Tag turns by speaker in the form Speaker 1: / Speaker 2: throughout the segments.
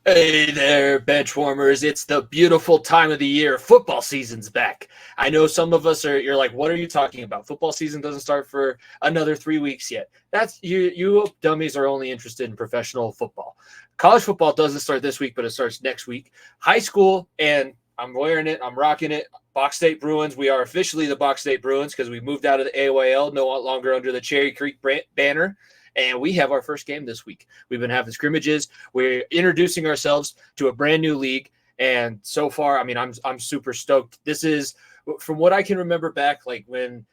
Speaker 1: Hey there, bench warmers. It's the beautiful time of the year. Football season's back. I know some of us you're like, what are you talking about? Football season doesn't start for another 3 weeks yet. That's you dummies are only interested in professional football. College football doesn't start this week, but it starts next week. High school, and I'm wearing it, I'm rocking it. Box State Bruins. We are officially the Box State Bruins because we moved out of the AOL, no longer under the Cherry Creek banner. And we have our first game this week. We've been having scrimmages. We're introducing ourselves to a brand new league. And so far, I mean, I'm super stoked. This is, from what I can remember back, like when,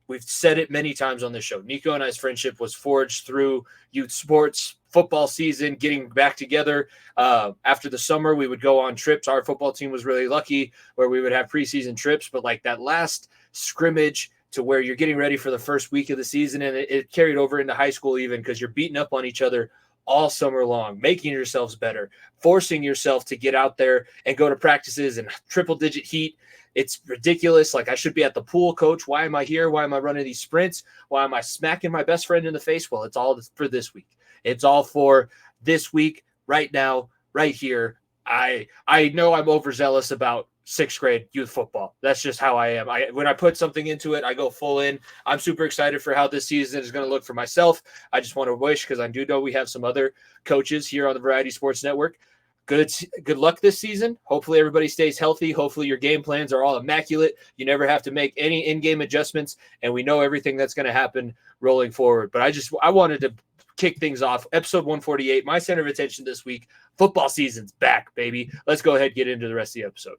Speaker 1: we've said it many times on this show. Niko and I's friendship was forged through youth sports, football season, getting back together. After the summer, we would go on trips. Our football team was really lucky where we would have preseason trips. But like that last scrimmage to where you're getting ready for the first week of the season, and it carried over into high school even because you're beating up on each other all summer long, making yourselves better, forcing yourself to get out there and go to practices in triple-digit heat. It's ridiculous. Like, I should be at the pool, coach. Why am I here? Why am I running these sprints? Why am I smacking my best friend in the face? Well, it's all for this week. It's all for this week, right now, right here. I know I'm overzealous about sixth grade youth football. That's just how I am. When I put something into it, I go full in. I'm super excited for how this season is going to look for myself. I just want to wish, because I do know we have some other coaches here on the Variety Sports Network. Good luck this season. Hopefully everybody stays healthy. Hopefully your game plans are all immaculate. You never have to make any in-game adjustments, and we know everything that's going to happen rolling forward. But I wanted to kick things off. Episode 148, my center of attention this week. Football season's back, baby. Let's go ahead and get into the rest of the episode.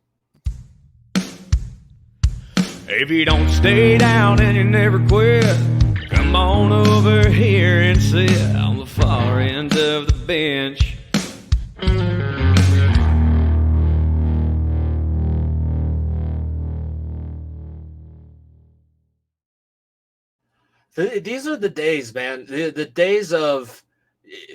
Speaker 2: If you don't stay down and you never quit, come on over here and sit on the far end of the bench.
Speaker 1: These are the days, man. The days of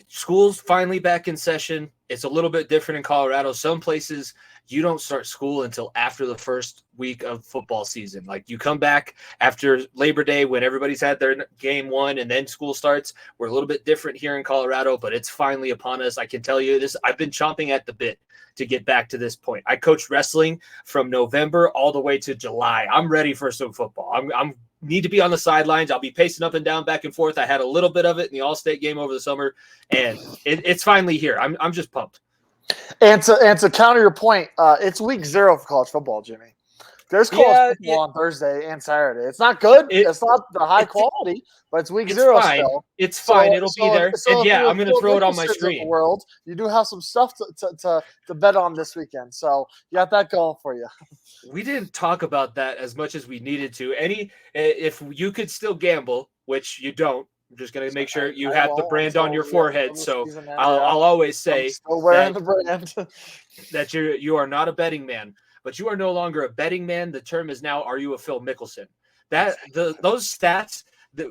Speaker 1: school's finally back in session. It's a little bit different in Colorado. Some places you don't start school until after the first week of football season. Like, you come back after Labor Day when everybody's had their game one, and then school starts. We're a little bit different here in Colorado, but it's finally upon us. I can tell you this. I've been chomping at the bit to get back to this point. I coached wrestling from November all the way to July. I'm ready for some football. I'm need to be on the sidelines. I'll be pacing up and down, back and forth. I had a little bit of it in the All-State game over the summer, and it's finally here. I'm just pumped.
Speaker 3: And to counter your point, it's week 0 for college football, Jimmy. There's college football on Thursday and Saturday. It's not good. It's not the high quality, but it's week 0
Speaker 1: fine.
Speaker 3: still.
Speaker 1: It's fine. It'll be there.
Speaker 3: So
Speaker 1: and yeah, I'm going to throw it on my screen.
Speaker 3: World, you do have some stuff to bet on this weekend, so you got that going for you.
Speaker 1: We didn't talk about that as much as we needed to. If you could still gamble, which you don't, I'm just going to make sure you have the brand on your forehead. So I'll always say
Speaker 3: still wearing the brand.
Speaker 1: that you are not a betting man, but you are no longer a betting man. The term is now, are you a Phil Mickelson? Those stats,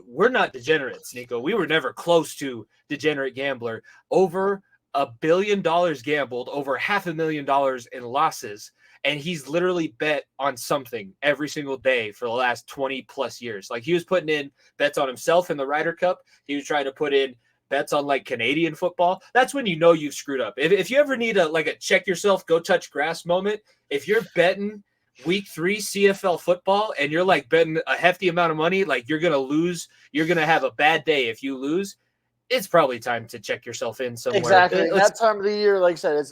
Speaker 1: we're not degenerates, Niko. We were never close to degenerate gambler. Over $1 billion gambled, over $500,000 in losses. And he's literally bet on something every single day for the last 20 plus years. Like, he was putting in bets on himself in the Ryder Cup. He was trying to put in bets on like Canadian football. That's when you know you've screwed up. If you ever need a check yourself, go touch grass moment, if you're betting week 3 CFL football and you're like betting a hefty amount of money, like you're going to lose, you're going to have a bad day if you lose, it's probably time to check yourself in somewhere.
Speaker 3: Exactly. That time of the year, like I said,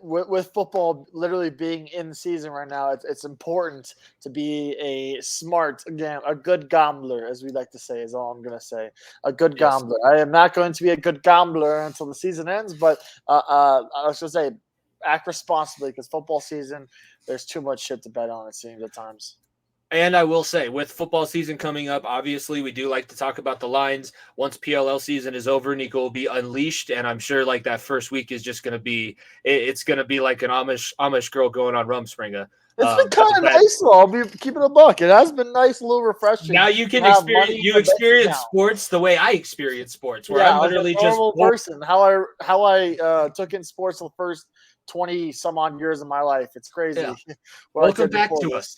Speaker 3: with football literally being in season right now, it's important to be a good gambler, as we like to say, is all I'm going to say. A good gambler. I am not going to be a good gambler until the season ends, but I was going to say, act responsibly, because football season, there's too much shit to bet on, it seems, at times.
Speaker 1: And I will say, with football season coming up, obviously we do like to talk about the lines. Once PLL season is over, Niko will be unleashed, and I'm sure like that first week is just going to be – it's going to be like an Amish girl going on Rumspringa.
Speaker 3: It's been kind of nice, though. I'll be keeping a buck. It has been nice, a little refreshing.
Speaker 1: Now you can experience sports the way I experience sports, where I'm literally just –
Speaker 3: person. How I took in sports the first 20 some odd years of my life. It's crazy.
Speaker 1: Yeah. Welcome back to us.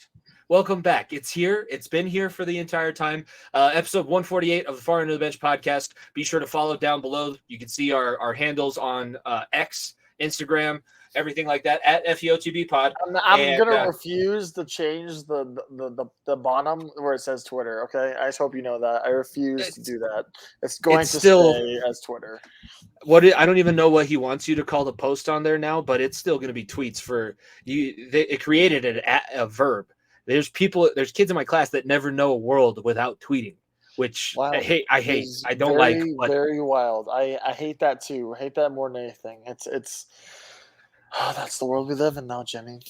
Speaker 1: Welcome back. It's here. It's been here for the entire time. Episode 148 of the Far End of the Bench podcast. Be sure to follow down below. You can see our handles on X Instagram, everything like that at FEOTB Pod.
Speaker 3: I'm gonna refuse to change the bottom where it says Twitter. Okay, I just hope you know that. I refuse to do that. It's going to stay as Twitter.
Speaker 1: I don't even know what he wants you to call the post on there now, but it's still going to be tweets for you. It created a verb. There's kids in my class that never know a world without tweeting, which
Speaker 3: wow.
Speaker 1: I hate. I don't
Speaker 3: very,
Speaker 1: like. But
Speaker 3: very wild. I hate that too. I hate that more than anything. It's that's the world we live in now, Jimmy.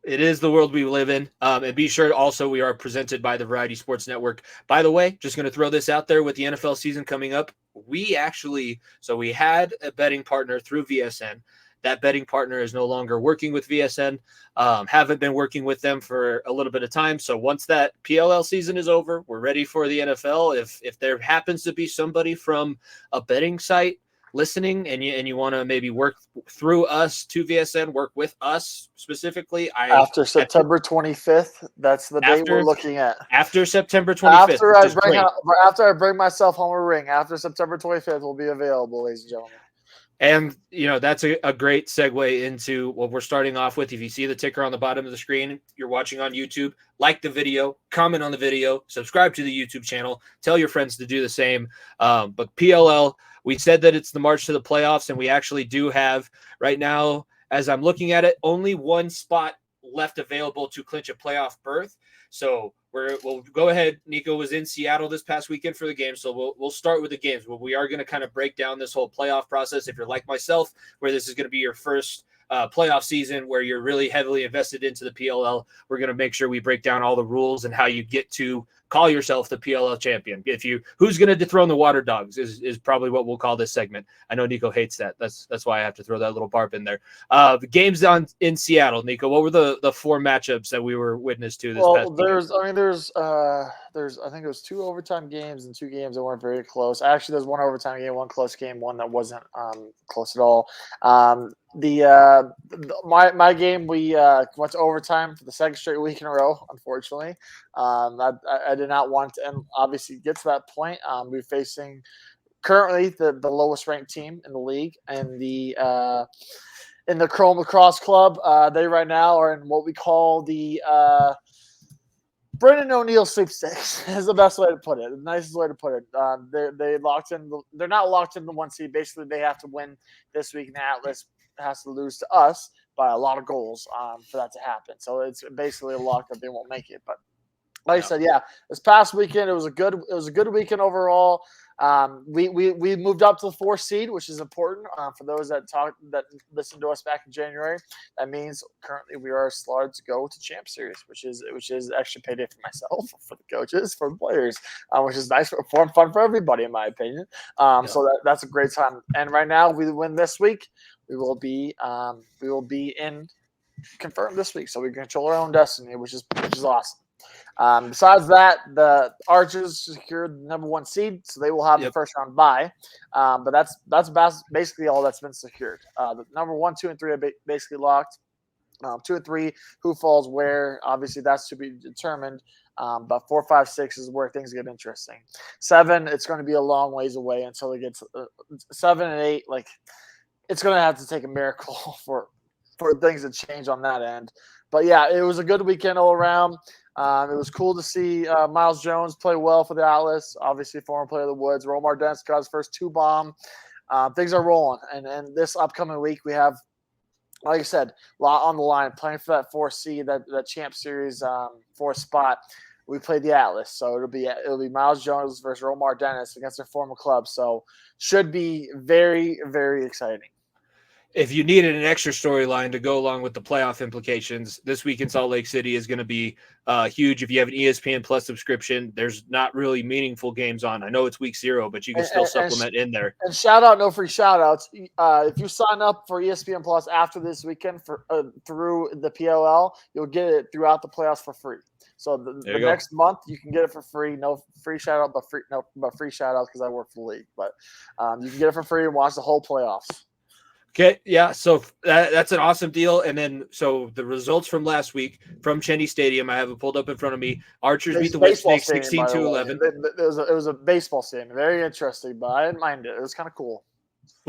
Speaker 1: It is the world we live in. And be sure also we are presented by the Variety Sports Network. By the way, just going to throw this out there with the NFL season coming up. We had a betting partner through VSN. That betting partner is no longer working with VSN. Haven't been working with them for a little bit of time. So once that PLL season is over, we're ready for the NFL. If there happens to be somebody from a betting site listening and you want to maybe work through us to VSN, work with us specifically.
Speaker 3: After September 25th, that's the date we're looking at.
Speaker 1: After September 25th.
Speaker 3: After I bring myself home a ring, after September 25th will be available, ladies and gentlemen.
Speaker 1: And, that's a great segue into what we're starting off with. If you see the ticker on the bottom of the screen, you're watching on YouTube, like the video, comment on the video, subscribe to the YouTube channel, tell your friends to do the same. But PLL, we said that it's the march to the playoffs, and we actually do have right now, as I'm looking at it, only one spot left available to clinch a playoff berth. So we'll go ahead. Niko was in Seattle this past weekend for the game, so we'll start with the games. But we are going to kind of break down this whole playoff process. If you're like myself, where this is going to be your first playoff season, where you're really heavily invested into the PLL, we're going to make sure we break down all the rules and how you get to call yourself the PLL champion. Who's going to dethrone the Water Dogs is probably what we'll call this segment. I know Niko hates that. That's why I have to throw that little barb in there. The games in Seattle, Niko, what were the four matchups that we were witness to this past weekend?
Speaker 3: I think it was 2 overtime games and 2 games that weren't very close. Actually, there's 1 overtime game, 1 close game, 1 that wasn't close at all. My game, we went to overtime for the second straight week in a row, unfortunately. I did not want to, and obviously get to that point. We're facing currently the lowest ranked team in the league, and in the Chrome Lacrosse Club. They right now are in what we call the Brendan O'Neill sweepstakes is the best way to put it. The nicest way to put it. They locked in. They're not locked in the 1 seed. Basically, they have to win this week, and the Atlas has to lose to us by a lot of goals for that to happen. So it's basically a lock that they won't make it. But like I said, this past weekend it was a good weekend overall. We moved up to the 4th seed, which is important for those that listened to us back in January. That means currently we are slotted to go to Champ Series, which is extra payday for myself, for the coaches, for the players, which is nice, fun for everybody, in my opinion. So that's a great time. And right now, we win this week, we will be in confirmed this week, so we can control our own destiny, which is awesome. Besides that, the Archers secured the number 1 seed, so they will have the first round bye. But that's basically all that's been secured. The number 1, 2, and 3 are basically locked. 2 and 3, who falls where? Obviously, that's to be determined. But 4, 5, 6 is where things get interesting. 7, it's going to be a long ways away until it gets 7 and 8. Like, it's going to have to take a miracle for things to change on that end. But yeah, it was a good weekend all around. It was cool to see Miles Jones play well for the Atlas. Obviously, former player of the Woods. Romar Dennis got his first 2 bomb. Things are rolling. And this upcoming week, we have, like I said, a lot on the line. Playing for that 4th seed, that Champ Series 4th spot. We played the Atlas, so it'll be Miles Jones versus Romar Dennis against their former club. So should be very, very exciting.
Speaker 1: If you needed an extra storyline to go along with the playoff implications, this week in Salt Lake City is going to be huge. If you have an ESPN Plus subscription, there's not really meaningful games on. I know it's week 0, but you can still supplement in there.
Speaker 3: And shout out, no free shout outs. If you sign up for ESPN Plus after this weekend through the PLL, you'll get it throughout the playoffs for free. So the next month you can get it for free. No free shout out, but free shout outs because I work for the league. But you can get it for free and watch the whole playoffs.
Speaker 1: Okay, yeah, so that's an awesome deal. And then, so the results from last week from Cheney Stadium, I have it pulled up in front of me. Archers beat the Whip Snakes 16-11.
Speaker 3: It was a baseball stadium, very interesting, but I didn't mind it. It was kind of cool.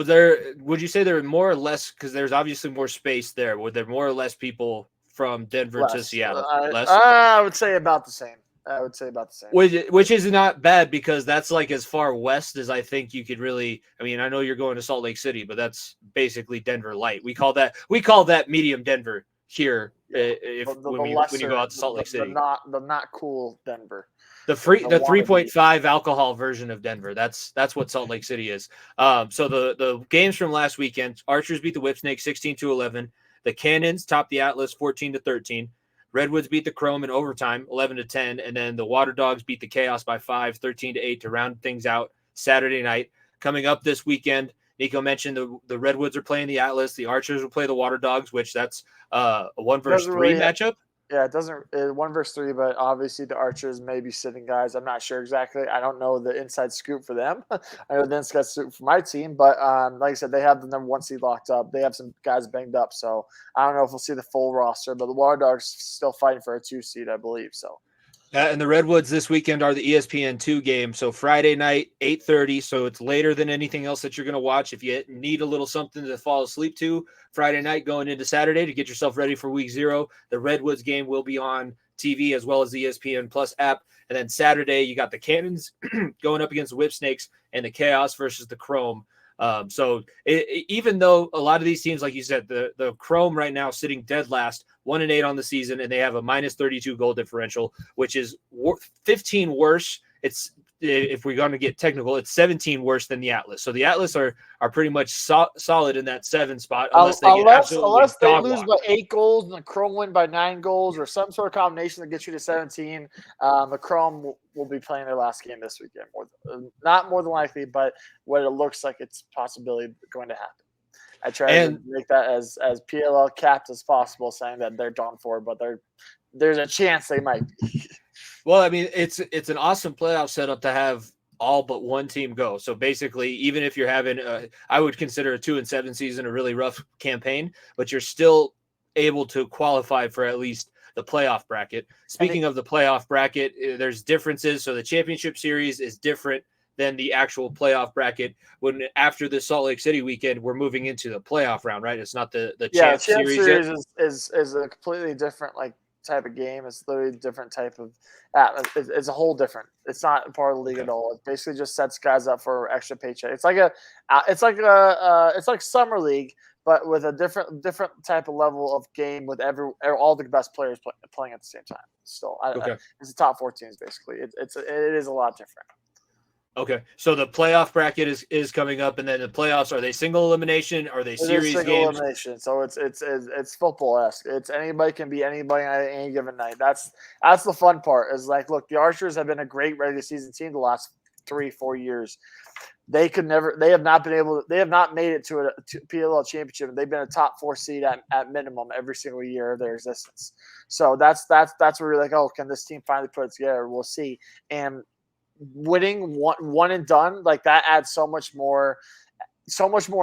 Speaker 1: Would you say there were more or less, because there's obviously more space there? Were there more or less people from Denver to
Speaker 3: Less.
Speaker 1: Seattle? Less?
Speaker 3: I would say about the same. I would say about the same.
Speaker 1: Which is not bad, because that's like as far west as I think you could really. I mean, I know you're going to Salt Lake City, but that's basically Denver light. We call that medium Denver here. When you go out to Salt Lake City,
Speaker 3: the not cool Denver.
Speaker 1: The 3.5 alcohol version of Denver. That's what Salt Lake City is. So the games from last weekend: Archers beat the Whipsnakes 16-11. The Cannons topped the Atlas 14-13. Redwoods beat the Chrome in overtime 11-10, and then the Water Dogs beat the Chaos by 5, 13-8 to round things out Saturday night. Coming up this weekend, Niko mentioned the Redwoods are playing the Atlas. The Archers will play the Water Dogs, which that's a 1-3 matchup.
Speaker 3: Yeah, it doesn't 1-3, but obviously the Archers may be sitting guys. I'm not sure exactly. I don't know the inside scoop for them. I know the inside scoop for my team, but like I said, they have the number 1 seed locked up. They have some guys banged up, so I don't know if we'll see the full roster. But the Water Dogs still fighting for a 2 seed, I believe. So.
Speaker 1: And the Redwoods this weekend are the ESPN2 game. So Friday night, 8:30. So it's later than anything else that you're going to watch. If you need a little something to fall asleep to Friday night going into Saturday to get yourself ready for week 0, the Redwoods game will be on TV as well as the ESPN Plus app. And then Saturday, you got the Cannons going up against the Whipsnakes and the Chaos versus the Chrome. Even though a lot of these teams, like you said, the Chrome right now sitting dead last, 1-8 on the season, and they have a -32 goal differential, which is 15 worse. It's, if we're going to get technical, it's 17 worse than the Atlas. So the Atlas are pretty much solid in that 7 spot, unless they
Speaker 3: lose by 8 goals and the Chrome win by 9 goals, or some sort of combination that gets you to 17. The Chrome will be playing their last game this weekend. Not more than likely, but what it looks like it's possibly going to happen. I try to make that as PLL capped as possible, saying that they're done for, but there's a chance they might be.
Speaker 1: Well, I mean, it's an awesome playoff setup to have all but one team go. So basically, even if you're having, I would consider a 2-7 season a really rough campaign, but you're still able to qualify for at least the playoff bracket. Speaking of the playoff bracket, there's differences. So the championship series is different than the actual playoff bracket. When after the Salt Lake City weekend, we're moving into the playoff round, right? It's not the champ series
Speaker 3: is a completely different type of game. It's literally a different type of it's a whole different. It's not part of the league at all. It basically just sets guys up for extra paycheck. It's like summer league, but with a different type of level of game with all the best players playing at the same time. Still, it's the top 4 teams basically. It is a lot different.
Speaker 1: Okay, so the playoff bracket is coming up, and then the playoffs, are they single elimination? Are they series games?
Speaker 3: Elimination. So it's football-esque. It's anybody can be anybody on any given night. That's the fun part. Is like, look, the Archers have been a great regular season team the last 3-4 years. They have not made it to a PLL championship. They've been a top 4 seed at minimum every single year of their existence. So that's where you're like, oh, can this team finally put it together? We'll see. And winning one and done, like, that adds so much more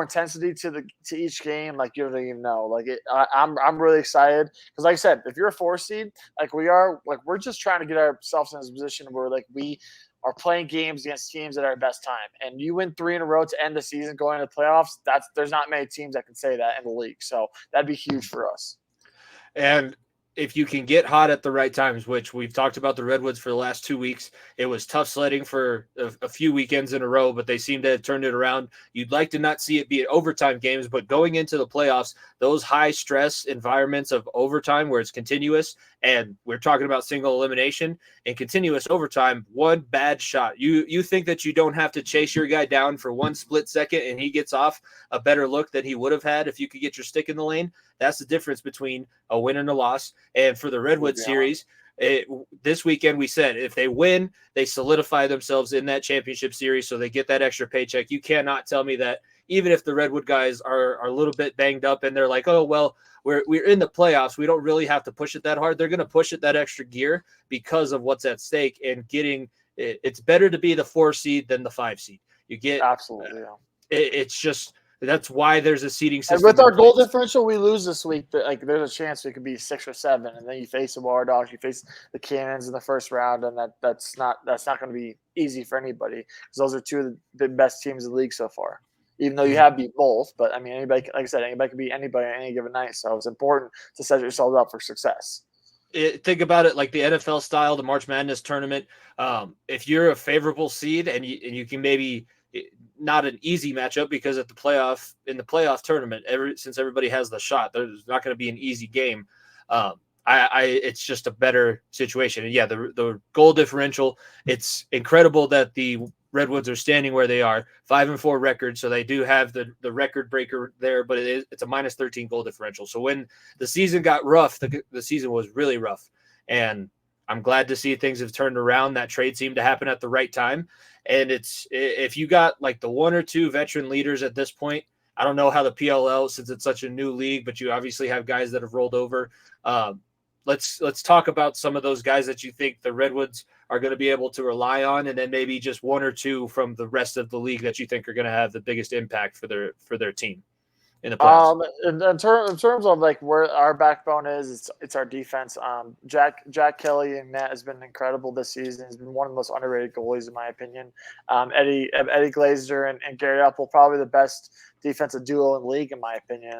Speaker 3: intensity to each game. Like, you don't even know. Like, I'm really excited because, like I said, if you're a 4 seed, like we are, like, we're just trying to get ourselves in this position where, like, we are playing games against teams at our best time. And you win 3 in a row to end the season going to the playoffs. There's not many teams that can say that in the league. So that'd be huge for us.
Speaker 1: And if you can get hot at the right times, which we've talked about the Redwoods for the last 2 weeks, it was tough sledding for a few weekends in a row, but they seem to have turned it around. You'd like to not see it be at overtime games, but going into the playoffs, those high stress environments of overtime where it's continuous, and we're talking about single elimination and continuous overtime, one bad shot. You think that you don't have to chase your guy down for one split second and he gets off a better look than he would have had if you could get your stick in the lane. That's the difference between a win and a loss. And for the Redwood series, this weekend, we said if they win, they solidify themselves in that championship series, so they get that extra paycheck. You cannot tell me that even if the Redwood guys are a little bit banged up and they're like, oh, well, we're in the playoffs, we don't really have to push it that hard. They're going to push it that extra gear because of what's at stake and getting it. It's better to be the 4 seed than the 5 seed. You get
Speaker 3: absolutely.
Speaker 1: It's just. That's why there's a seeding system.
Speaker 3: And with our goal differential, we lose this week. Like, there's a chance we could be 6 or 7, and then you face the Water Dogs, you face the Cannons in the first round, and that's not going to be easy for anybody because those are 2 of the best teams in the league so far. even though you have to beat both. But I mean, anybody, like I said, anybody can beat anybody on any given night. So it's important to set yourself up for success.
Speaker 1: Think about it like the NFL style, the March Madness tournament. If you're a favorable seed and you can maybe not an easy matchup because at the playoff tournament, since everybody has the shot, there's not going to be an easy game. It's just a better situation. And yeah, the goal differential, it's incredible that the Redwoods are standing where they are, 5-4 record. So they do have the record breaker there, but it's a minus 13 goal differential. So when the season got rough, the season was really rough. And I'm glad to see things have turned around. That trade seemed to happen at the right time. And if you got like the one or two veteran leaders at this point, I don't know how the PLL, since it's such a new league, but you obviously have guys that have rolled over. Let's talk about some of those guys that you think the Redwoods are going to be able to rely on, and then maybe just one or two from the rest of the league that you think are going to have the biggest impact for their team in the playoffs.
Speaker 3: In terms of like where our backbone is, it's our defense. Jack Kelly and Matt has been incredible this season. He's been one of the most underrated goalies in my opinion. Eddie Glazer and Gary Apple, probably the best defensive duo in the league in my opinion.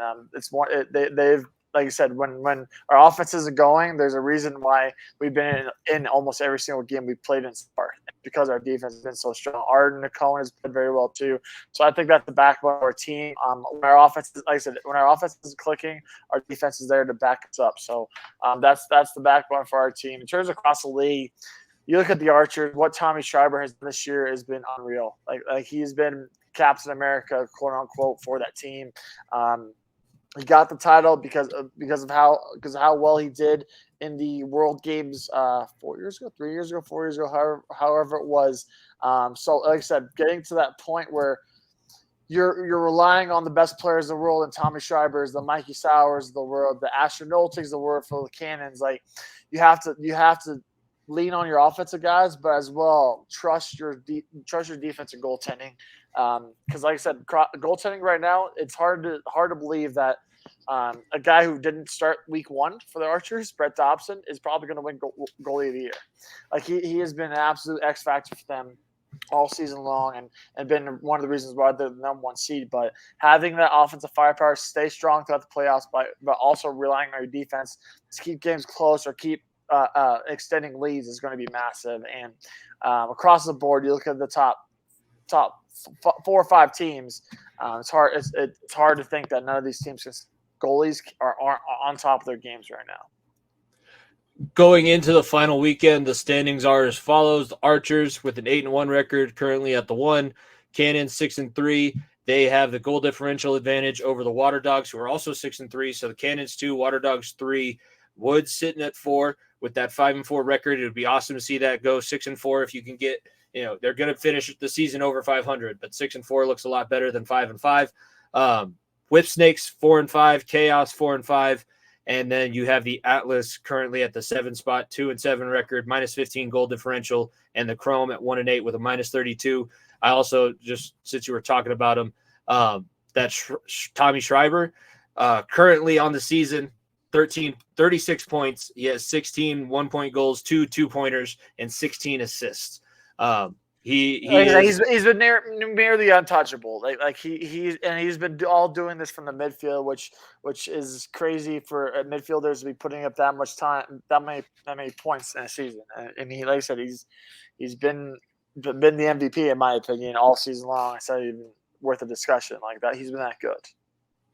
Speaker 3: They've like I said, when our offense isn't going, there's a reason why we've been in almost every single game we've played in so far, because our defense has been so strong. Arden Niko has played very well too. So I think that's the backbone of our team. When our offense is, like I said, when our offense is clicking, our defense is there to back us up. So that's the backbone for our team. In terms of across the league, you look at the Archers, what Tommy Schreiber has done this year has been unreal. Like he's been Captain America, quote unquote, for that team. He got the title because of how well he did in the World Games 4 years ago, 3 years ago, 4 years ago, however it was. So like I said, getting to that point where you're relying on the best players in the world, and Tommy Schreiber's, the Mikey Sowers of the world, the Astronauts of the world for the Cannons. Like you have to lean on your offensive guys, but as well trust your defensive goaltending. Because like I said, goaltending right now, it's hard to believe that a guy who didn't start week one for the Archers, Brett Dobson, is probably going to win goalie of the year. Like he has been an absolute X factor for them all season long, and been one of the reasons why they're the number one seed. But having that offensive firepower, stay strong throughout the playoffs, but also relying on your defense to keep games close or keep extending leads is going to be massive. And across the board, you look at the top 4 or 5 teams. It's hard to think that none of these teams, goalies, are on top of their games right now.
Speaker 1: Going into the final weekend, the standings are as follows: the Archers with an 8-1 record, currently at the 1. Cannons 6-3. They have the goal differential advantage over the Water Dogs, who are also 6-3. So the Cannons 2, Water Dogs 3. Woods sitting at 4 with that 5-4 record. It would be awesome to see that go 6-4 if you can get. They're going to finish the season over 500, but 6-4 looks a lot better than 5-5. Whip Snakes 4-5, Chaos 4-5, and then you have the Atlas currently at the 7 spot, 2-7 record, minus 15 goal differential, and the Chrome at 1-8 with a minus 32. I also, just since you were talking about him, Tommy Schreiber, currentently on the season, 36 points. He has 16 1-point goals, 2 2-pointers, and 16 assists. He's
Speaker 3: been nearly untouchable. He's been all doing this from the midfield, which is crazy for midfielders to be putting up that much time, that many points in a season. And he, like I said, he's been the MVP in my opinion all season long. I said even worth a discussion like that. He's been that good.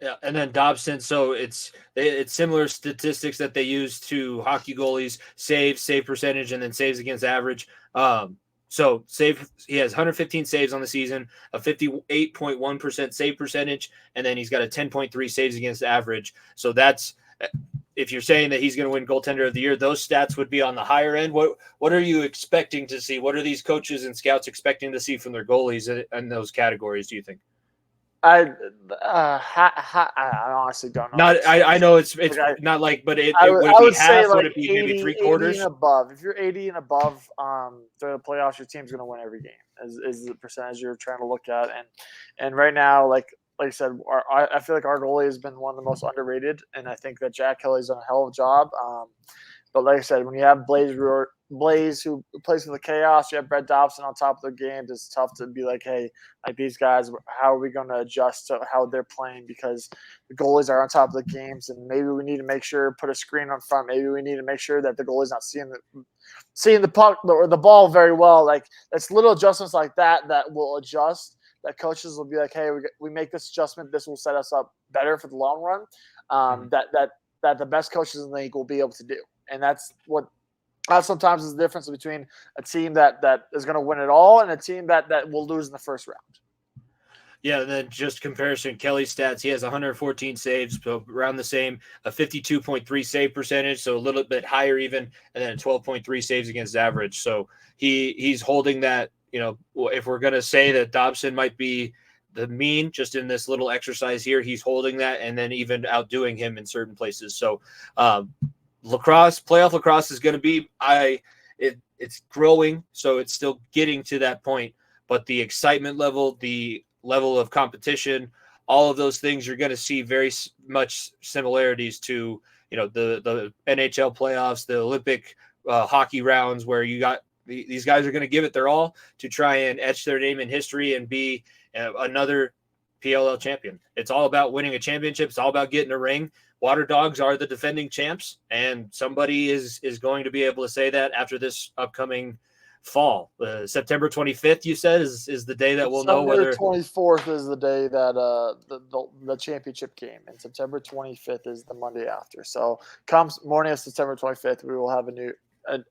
Speaker 1: Yeah, and then Dobson. So it's similar statistics that they use to hockey goalies: save percentage, and then saves against average. So he has 115 saves on the season, a 58.1% save percentage, and then he's got a 10.3 saves against average. So that's, if you're saying that he's going to win goaltender of the year, those stats would be on the higher end. What are you expecting to see? What are these coaches and scouts expecting to see from their goalies in those categories, do you think?
Speaker 3: I honestly don't know.
Speaker 1: I know it's not like, but it would be half. Would it be 80, maybe 3/4?
Speaker 3: 80 and above. If you're 80 and above during the playoffs, your team's going to win every game. Is the percentage you're trying to look at, and right now, like I said, I feel like our goalie has been one of the most underrated, and I think that Jack Kelly's done a hell of a job. But like I said, when you have Blaze who plays for the Chaos, you have Brett Dobson on top of their games. It's tough to be like, hey, like these guys, how are we going to adjust to how they're playing because the goalies are on top of the games, and maybe we need to make sure put a screen on front. Maybe we need to make sure that the goalie's not seeing the puck or the ball very well. Like it's little adjustments like that will adjust. That coaches will be like, hey, we make this adjustment. This will set us up better for the long run. That the best coaches in the league will be able to do, and that's sometimes is the difference between a team that is going to win it all and a team that will lose in the first round.
Speaker 1: Yeah, and then just comparison, Kelly's stats, he has 114 saves, so around the same, a 52.3 save percentage, so a little bit higher even, and then 12.3 saves against average. So he's holding that, if we're going to say that Dobson might be the mean just in this little exercise here, he's holding that and then even outdoing him in certain places. So playoff lacrosse is going to be, it's growing, so it's still getting to that point, but the excitement level, the level of competition, all of those things, you're going to see very much similarities to, the NHL playoffs, the Olympic hockey rounds, where you got these guys are going to give it their all to try and etch their name in history and be another PLL champion. It's all about winning a championship. It's all about getting a ring. Water Dogs are the defending champs, and somebody is going to be able to say that after this upcoming fall. September 25th, you said, is the day that we'll know whether.
Speaker 3: September 24th is the day that the championship game, and September 25th is the Monday after. So comes morning of September 25th, we will have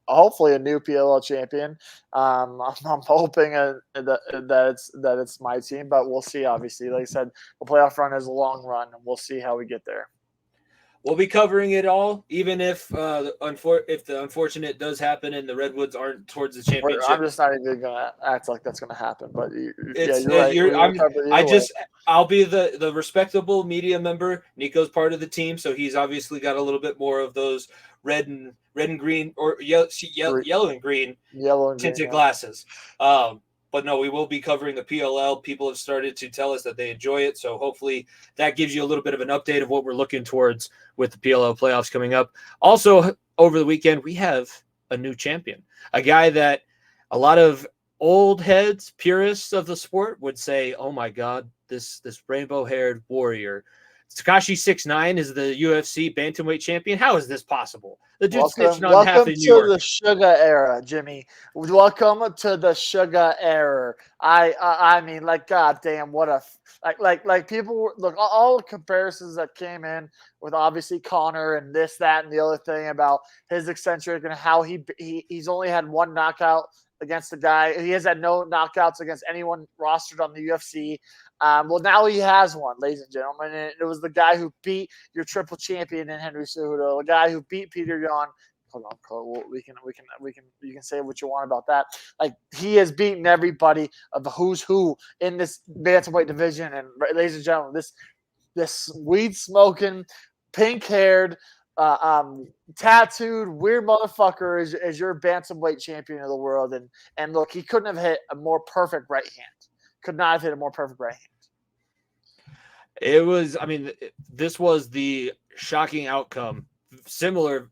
Speaker 3: hopefully a new PLL champion. I'm hoping that it's my team, but we'll see. Obviously, like I said, the playoff run is a long run, and we'll see how we get there.
Speaker 1: We'll be covering it all, even if the unfortunate does happen and the Redwoods aren't towards the championship.
Speaker 3: I'm just not even gonna act like that's gonna happen. But
Speaker 1: I'll be the respectable media member. Niko's part of the team, so he's obviously got a little bit more of those red and green or yellow and green tinted glasses. But no, we will be covering the PLL. People have started to tell us that they enjoy it. So hopefully that gives you a little bit of an update of what we're looking towards with the PLL playoffs coming up. Also, over the weekend, we have a new champion, a guy that a lot of old heads, purists of the sport would say, oh my God, this rainbow-haired warrior. Tekashi 6ix9ine is the UFC bantamweight champion. How is this possible? The dude snitched on half in New York.
Speaker 3: Welcome to the Sugar era, Jimmy. Welcome to the Sugar era. I mean, like, goddamn, what a like people look. All the comparisons that came in with obviously Connor and this, that, and the other thing about his eccentric and how he's only had one knockout against the guy. He has had no knockouts against anyone rostered on the UFC. Well, now he has one, ladies and gentlemen. And it was the guy who beat your triple champion in Henry Cejudo, the guy who beat Peter Yan. Hold on, Cole. You can say what you want about that. Like, he has beaten everybody of the who's who in this bantamweight division. And ladies and gentlemen, this weed smoking, pink haired, tattooed weird motherfucker is your bantamweight champion of the world. And look, he couldn't have hit a more perfect right hand. Could not have hit a more perfect right hand.
Speaker 1: It was, this was the shocking outcome. Similar,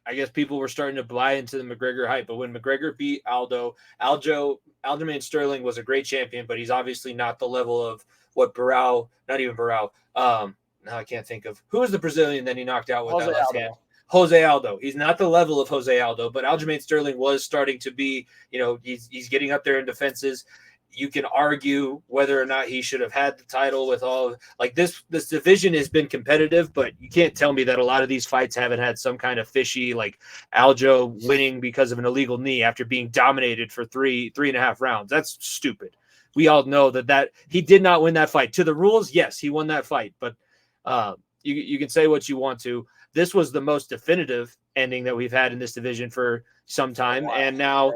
Speaker 1: I guess people were starting to buy into the McGregor hype, but when McGregor beat Aljamain Sterling was a great champion, but he's obviously not the level of what now I can't think of who was the Brazilian that he knocked out with
Speaker 3: Jose
Speaker 1: that left
Speaker 3: Aldo.
Speaker 1: hand. Jose Aldo. He's not the level of Jose Aldo, but Aljamain Sterling was starting to be, he's getting up there in defenses. You can argue whether or not he should have had the title with all like this division has been competitive, but you can't tell me that a lot of these fights haven't had some kind of fishy, like Aljo winning because of an illegal knee after being dominated for three and a half rounds. That's stupid. We all know that he did not win that fight. To the rules, yes, he won that fight, but you can say what you want to. This was the most definitive ending that we've had in this division for some time, and now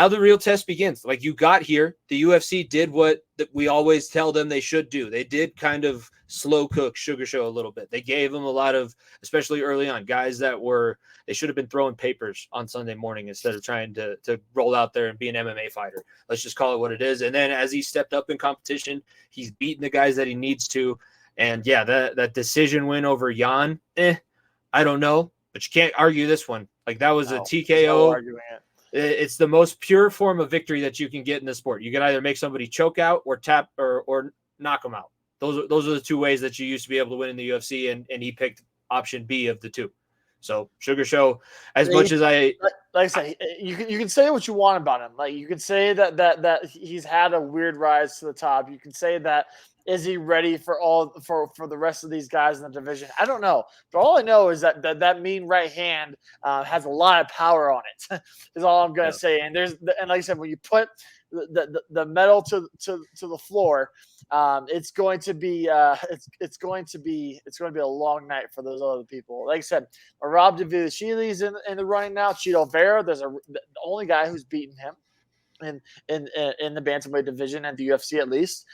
Speaker 1: the real test begins. Like, you got here, the UFC did what we always tell them they should do. They did kind of slow cook Sugar Show a little bit. They gave them a lot of, especially early on, guys that they should have been throwing papers on Sunday morning instead of trying to roll out there and be an MMA fighter. Let's just call it what it is. And then as he stepped up in competition, he's beaten the guys that he needs to. And yeah, that decision win over Yan, I don't know. but you can't argue this one. Like that was a
Speaker 3: No
Speaker 1: TKO.
Speaker 3: arguing it.
Speaker 1: It's the most pure form of victory that you can get in the sport. You can either make somebody choke out or tap or knock them out. Those are the two ways that you used to be able to win in the UFC, and he picked option B of the two. So Sugar Show, as much as
Speaker 3: like I say, you can say what you want about him. Like you can say that he's had a weird rise to the top. You can say that is he ready for the rest of these guys in the division? I don't know. But all I know is that mean right hand has a lot of power on it. Is all I'm gonna say. And like I said, when you put the metal to the floor, it's going to be it's going to be a long night for those other people. Like I said, Rob Davila-Shealy's in the running now. Cheeto Vera, the only guy who's beaten him in the bantamweight division at the UFC at least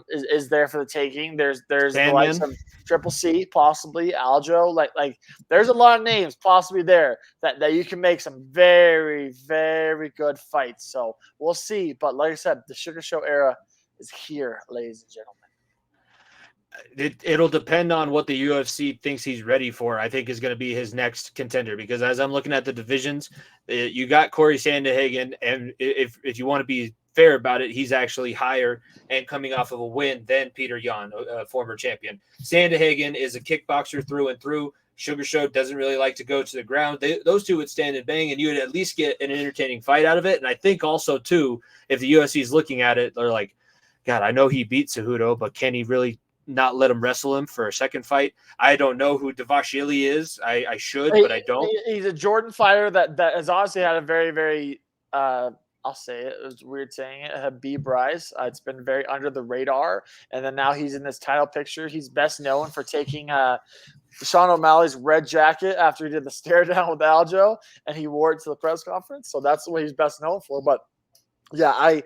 Speaker 3: is there for the taking. There's the likes of Triple C, possibly Aljo. Like there's a lot of names possibly there that you can make some very, very good fights. So we'll see. But like I said, the Sugar Show era is here, ladies and gentlemen.
Speaker 1: It'll depend on what the UFC thinks he's ready for. I think is going to be his next contender, because as I'm looking at the divisions, you got Corey Sandhagen, and if you want to be fair about it, he's actually higher and coming off of a win than Peter Yan, a former champion. Sandhagen is a kickboxer through and through. Sugar Show doesn't really like to go to the ground. Those two would stand and bang, and you would at least get an entertaining fight out of it. And I think also too, if the UFC is looking at it, they're like, God, I know he beat Cejudo, but can he really not let him wrestle him for a second fight? I don't know who Davashili is. I should, but I don't.
Speaker 3: He's a Jordan fighter that has honestly had a very, very, I'll say it was weird saying it, Habib rise. It's been very under the radar. And then now he's in this title picture. He's best known for taking Sean O'Malley's red jacket after he did the stare down with Aljo, and he wore it to the press conference. So that's what he's best known for. But yeah,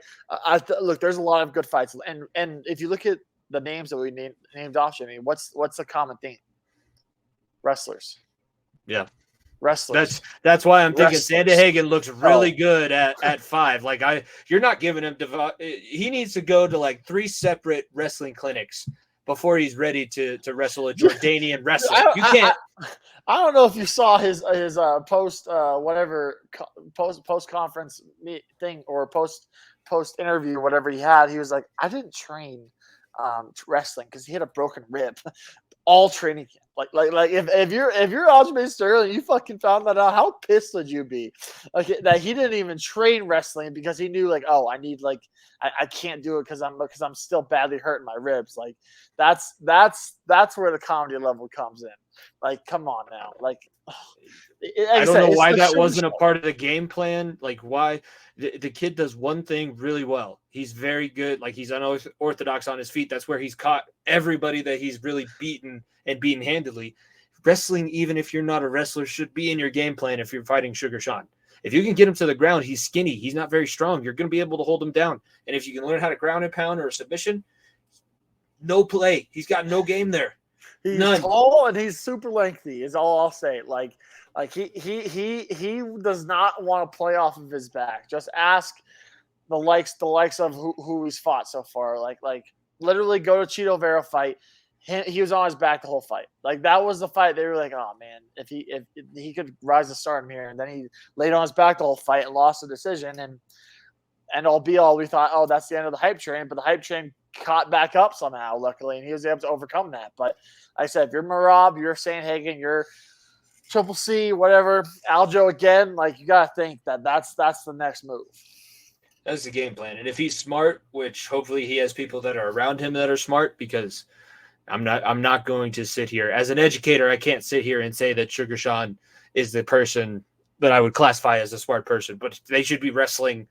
Speaker 3: look, there's a lot of good fights. And if you look at the names that we named off, Jimmy, what's the common theme? Wrestlers.
Speaker 1: Yeah.
Speaker 3: Wrestlers.
Speaker 1: That's why I'm thinking Sandhagen looks really good at 5. Like you're not giving him he needs to go to like 3 separate wrestling clinics before he's ready to wrestle a Jordanian wrestler. You can't.
Speaker 3: I don't know if you saw his post conference thing or post interview, whatever he had. He was like, I didn't train wrestling because he had a broken rib all training camp. Like if you're Aljamain Sterling, you fucking found that out, how pissed would you be? Like that he didn't even train wrestling because he knew like, oh, I need I can't do it because I'm still badly hurting my ribs. Like that's where the comedy level comes in. Like, come on now. Like
Speaker 1: I don't know why that wasn't a part of the game plan. Like why the kid does one thing really well. He's very good. Like he's unorthodox on his feet. That's where he's caught everybody that he's really beaten handedly. Wrestling, even if you're not a wrestler, should be in your game plan if you're fighting Sugar Sean. If you can get him to the ground, he's skinny. He's not very strong. You're going to be able to hold him down. And if you can learn how to ground and pound or a submission, no play. He's got no game there.
Speaker 3: He's tall and he's super lengthy is all I'll say. Like he does not want to play off of his back. Just ask the likes of who he's fought so far. Like literally go to Cheeto Vera fight. He was on his back the whole fight. Like that was the fight. They were like, oh man, if he could rise to stardom here, and then he laid on his back the whole fight and lost the decision. And all be all, we thought, oh, that's the end of the hype train. But the hype train caught back up somehow, luckily, and he was able to overcome that. But like I said, if you're Marab, you're Sandhagen, you're Triple C, whatever, Aljo again, like you gotta think that's the next move.
Speaker 1: That's the game plan. And if he's smart, which hopefully he has people that are around him that are smart, because I'm not going to sit here as an educator. I can't sit here and say that Sugar Sean is the person that I would classify as a smart person, but they should be wrestling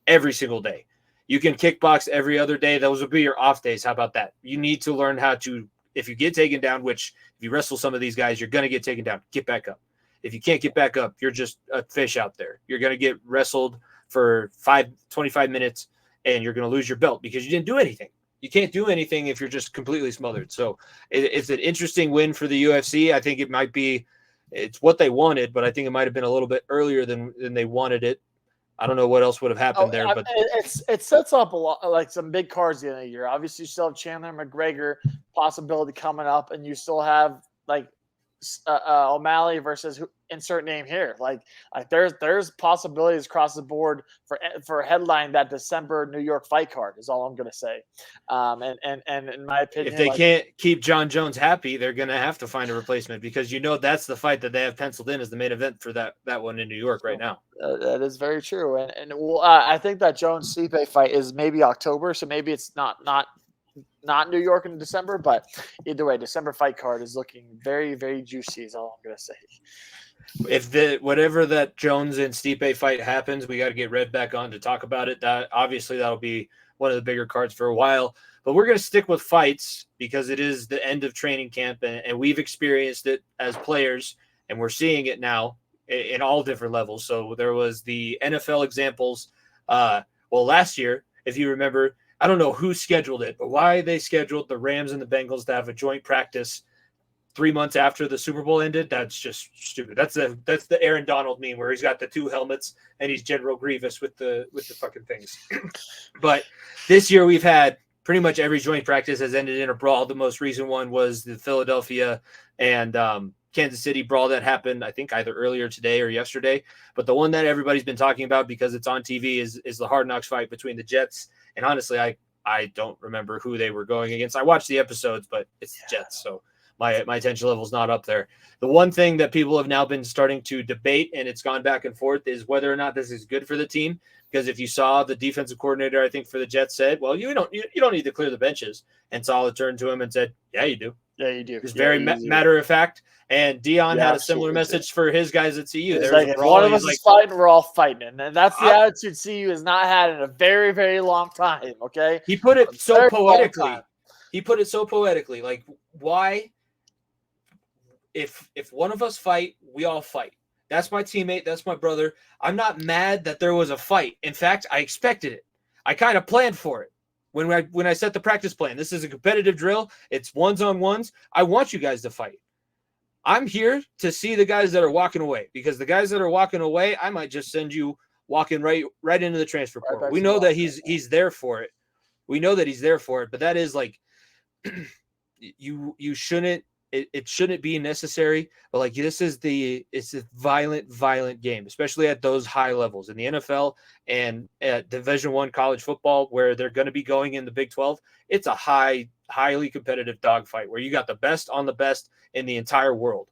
Speaker 1: every single day. You can kickbox every other day. Those would be your off days. How about that? You need to learn how to, if you get taken down, which if you wrestle some of these guys, you're going to get taken down, get back up. If you can't get back up, you're just a fish out there. You're going to get wrestled for 25 minutes and you're going to lose your belt because you didn't do anything. You can't do anything if you're just completely smothered. So it's an interesting win for the UFC. I think it's what they wanted, but I think it might have been a little bit earlier than they wanted it. I don't know what else would have happened there, but
Speaker 3: it sets up a lot, like some big cards at the end of the year. Obviously, you still have Chandler McGregor possibility coming up, and you still have like O'Malley versus insert name here. Like there's possibilities across the board for a headline that December New York fight card is all I'm gonna say. And in my opinion,
Speaker 1: if they can't keep John Jones happy, they're gonna have to find a replacement because that's the fight that they have penciled in as the main event for that one in New York right now.
Speaker 3: That is very true, and I think that Jones Stipe fight is maybe October, so maybe it's not New York in December, but either way, December fight card is looking very, very juicy. Is all I'm gonna say.
Speaker 1: If whatever that Jones and Stipe fight happens, we got to get Red back on to talk about it. That obviously that'll be one of the bigger cards for a while. But we're going to stick with fights because it is the end of training camp, and we've experienced it as players, and we're seeing it now in all different levels. So there was the NFL examples. Last year, if you remember, I don't know who scheduled it, but why they scheduled the Rams and the Bengals to have a joint practice 3 months after the Super Bowl ended, that's just stupid. That's the Aaron Donald meme where he's got the 2 helmets and he's General Grievous with the fucking things. But this year we've had pretty much every joint practice has ended in a brawl. The most recent one was the Philadelphia and Kansas City brawl that happened, I think, either earlier today or yesterday. But the one that everybody's been talking about because it's on TV is the Hard Knocks fight between the Jets. And honestly, I don't remember who they were going against. I watched the episodes, but it's the Jets, so my attention level is not up there. The one thing that people have now been starting to debate, and it's gone back and forth, is whether or not this is good for the team. Because if you saw the defensive coordinator, I think for the Jets said, "Well, you don't need to clear the benches." And Saleh turned to him and said, "Yeah, you do.
Speaker 3: Yeah, you do."
Speaker 1: It's very matter of fact. And Dion had a similar message for his guys at CU.
Speaker 3: There's like, if one of us is fighting, we're all fighting. And that's the attitude CU has not had in a very, very long time, okay?
Speaker 1: He put it so poetically. He put it so poetically. Like, why? If one of us fight, we all fight. That's my teammate. That's my brother. I'm not mad that there was a fight. In fact, I expected it. I kind of planned for it. When I set the practice plan, this is a competitive drill. It's ones-on-ones. I want you guys to fight. I'm here to see the guys that are walking away, because the guys that are walking away, I might just send you walking right into the transfer portal. We know that he's there for it. We know that he's there for it, but that is like you shouldn't. It shouldn't be necessary, but like it's a violent game, especially at those high levels in the NFL and at Division I college football, where they're going to be going in the Big 12. It's a highly competitive dogfight where you got the best on the best in the entire world.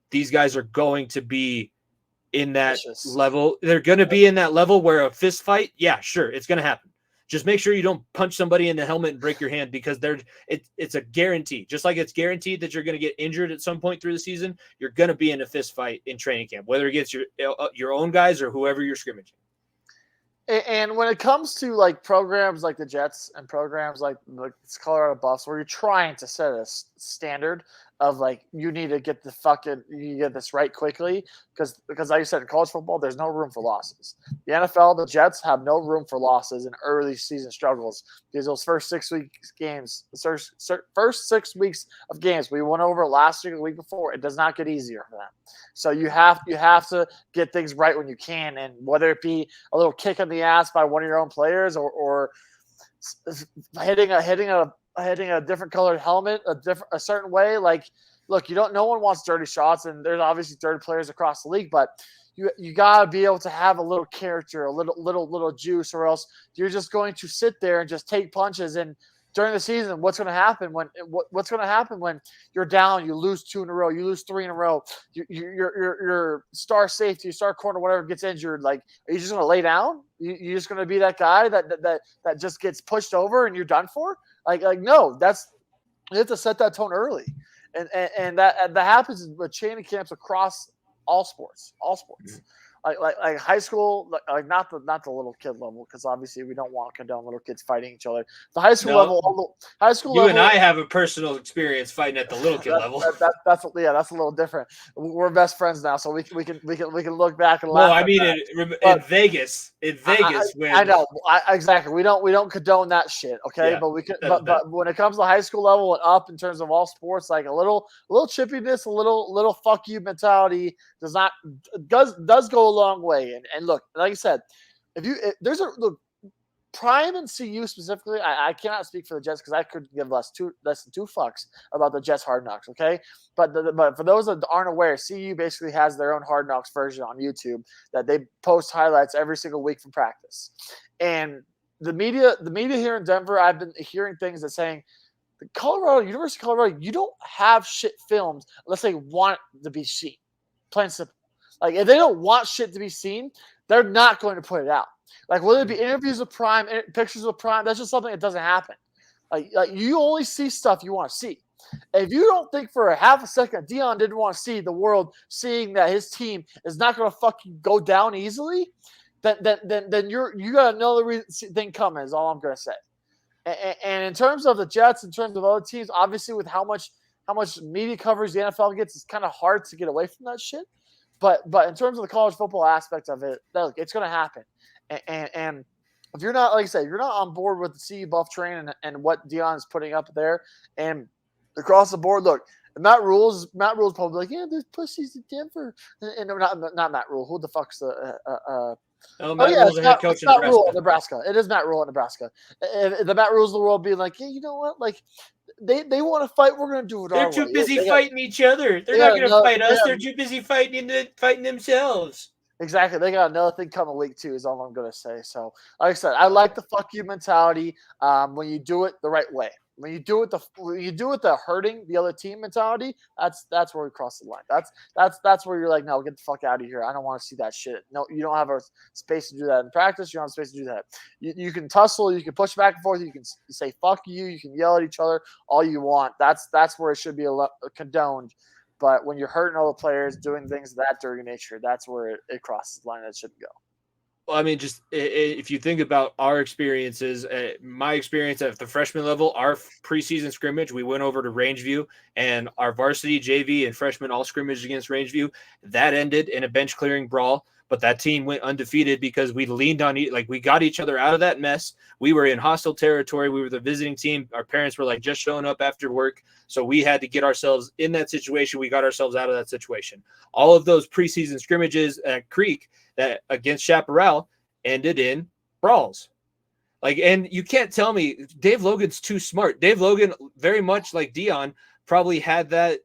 Speaker 1: These guys are going to be in that level. They're going to be in that level where a fist fight, yeah, sure, it's going to happen. Just make sure you don't punch somebody in the helmet and break your hand, because it's a guarantee. Just like it's guaranteed that you're going to get injured at some point through the season, you're going to be in a fist fight in training camp, whether it gets your own guys or whoever you're scrimmaging.
Speaker 3: And when it comes to like programs like the Jets and programs like Colorado Buffs, where you're trying to set a standard of like, you need to get this right quickly, because like you said, in college football, there's no room for losses. The NFL, the Jets have no room for losses in early season struggles, because those first 6 weeks of games we went over last week, the week before, it does not get easier for them. So you have to get things right when you can, and whether it be a little kick in the ass by one of your own players or hitting a different colored helmet a certain way. Like, look, no one wants dirty shots, and there's obviously dirty players across the league, but you gotta be able to have a little character, a little juice, or else you're just going to sit there and just take punches. And during the season, what's going to happen when you're down? You lose 2 in a row, you lose 3 in a row. Your star safety, your star corner, whatever, gets injured. Like, are you just going to lay down? You just going to be that guy that just gets pushed over and you're done for? Like no, you have to set that tone early, and that happens with training camps across all sports. Mm-hmm. Like high school, like not the little kid level, because obviously we don't want to condone little kids fighting each other. The high school level,
Speaker 1: you and I have a personal experience fighting at the little kid level.
Speaker 3: That's a little different. We're best friends now, so we can look back and laugh.
Speaker 1: No, I mean in Vegas.
Speaker 3: I know exactly. We don't condone that shit, okay? Yeah, but when it comes to high school level and up in terms of all sports, like a little chippiness, a little fuck you mentality does go a long way. And look, like I said, Prime and CU specifically, I cannot speak for the Jets because I could give less than two fucks about the Jets Hard Knocks, okay? But for those that aren't aware, CU basically has their own Hard Knocks version on YouTube that they post highlights every single week from practice. And the media here in Denver, I've been hearing things that saying University of Colorado, you don't have shit filmed unless they want it to be seen. Plain simple. Like if they don't want shit to be seen, they're not going to put it out. Like whether it be interviews with Prime, pictures of Prime, that's just something that doesn't happen. Like you only see stuff you want to see. If you don't think for a half a second Deion didn't want to see the world seeing that his team is not going to fucking go down easily, then you got another thing coming. Is all I'm going to say. And in terms of the Jets, in terms of other teams, obviously with how much media coverage the NFL gets, it's kind of hard to get away from that shit. But in terms of the college football aspect of it, look, it's going to happen. And if you're not, like I said, you're not on board with the CU Buff train and what Deion is putting up there, and across the board, look, Matt Rule's probably like, yeah, there's pussies in Denver, and not Matt Rule. Who the fuck's the
Speaker 1: Matt Rule's the head coach in
Speaker 3: Matt Rule in Nebraska. It is Matt Rule in Nebraska. If the Matt Rules of the world being like, yeah, you know what, like. They want to fight. We're going to do it our way.
Speaker 1: They're too busy fighting each other. They're not going to fight us. They're too busy fighting themselves.
Speaker 3: Exactly. They got another thing coming week 2 is all I'm going to say. So, like I said, I like the fuck you mentality when you do it the right way. When you do it the hurting the other team mentality, that's where we cross the line. That's where you're like, no, get the fuck out of here. I don't want to see that shit. No, you don't have a space to do that in practice. You don't have space to do that. You can tussle, you can push back and forth, you can say fuck you can yell at each other all you want. That's where it should be condoned. But when you're hurting all the players, doing things of that dirty nature, that's where it crosses the line that shouldn't go.
Speaker 1: Well, I mean, just if you think about our experiences, my experience at the freshman level, our preseason scrimmage, we went over to Rangeview, and our varsity, JV, and freshmen all scrimmaged against Rangeview. That ended in a bench clearing brawl, but that team went undefeated because we leaned on we got each other out of that mess. We were in hostile territory. We were the visiting team. Our parents were like just showing up after work, so we had to get ourselves in that situation. We got ourselves out of that situation. All of those preseason scrimmages at Creek that against Chaparral ended in brawls. And you can't tell me Dave Logan's too smart. Dave Logan, very much like Deion, probably had that.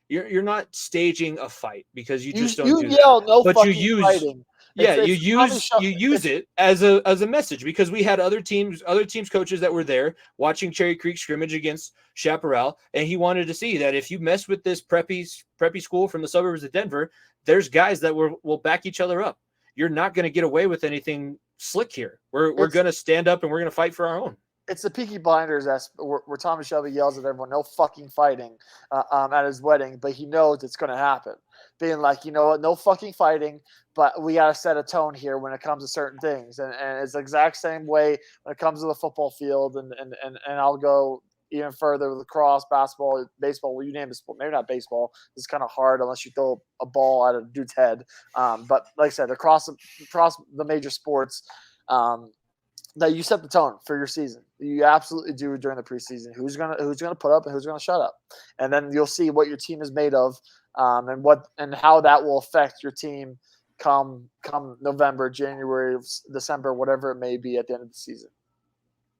Speaker 1: You're not staging a fight because you just don't do
Speaker 3: yell,
Speaker 1: that.
Speaker 3: No,
Speaker 1: but
Speaker 3: fucking
Speaker 1: you use
Speaker 3: fighting.
Speaker 1: You use it as a message because we had other teams coaches that were there watching Cherry Creek scrimmage against Chaparral, and he wanted to see that if you mess with this preppy school from the suburbs of Denver, there's guys that will back each other up. You're not going to get away with anything slick here. We're going to stand up and we're going to fight for our own.
Speaker 3: It's the Peaky Blinders where Thomas Shelby yells at everyone, no fucking fighting at his wedding, but he knows it's going to happen. Being like, you know what, no fucking fighting, but we got to set a tone here when it comes to certain things. And it's the exact same way when it comes to the football field. And I'll go even further with lacrosse, basketball, baseball, well, you name a sport. Maybe not baseball. It's kind of hard unless you throw a ball at a dude's head. But like I said, across the major sports, that you set the tone for your season. You absolutely do during the preseason. Who's gonna put up and who's gonna shut up, and then you'll see what your team is made of, and how that will affect your team come November, January, December, whatever it may be at the end of the season.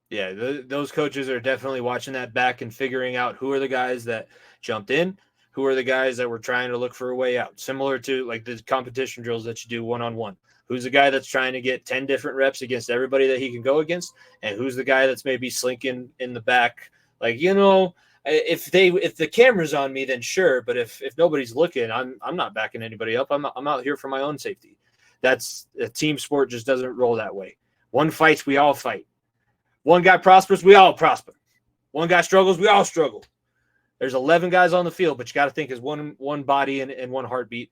Speaker 1: Yeah, those coaches are definitely watching that back and figuring out who are the guys that jumped in, who are the guys that were trying to look for a way out. Similar to like the competition drills that you do one-on-one. Who's the guy that's trying to get 10 different reps against everybody that he can go against? And who's the guy that's maybe slinking in the back? Like, you know, if the camera's on me, then sure. But if nobody's looking, I'm not backing anybody up. I'm out here for my own safety. That's a team sport, just doesn't roll that way. One fights, we all fight. One guy prospers, we all prosper. One guy struggles, we all struggle. There's 11 guys on the field, but you got to think as one body and one heartbeat.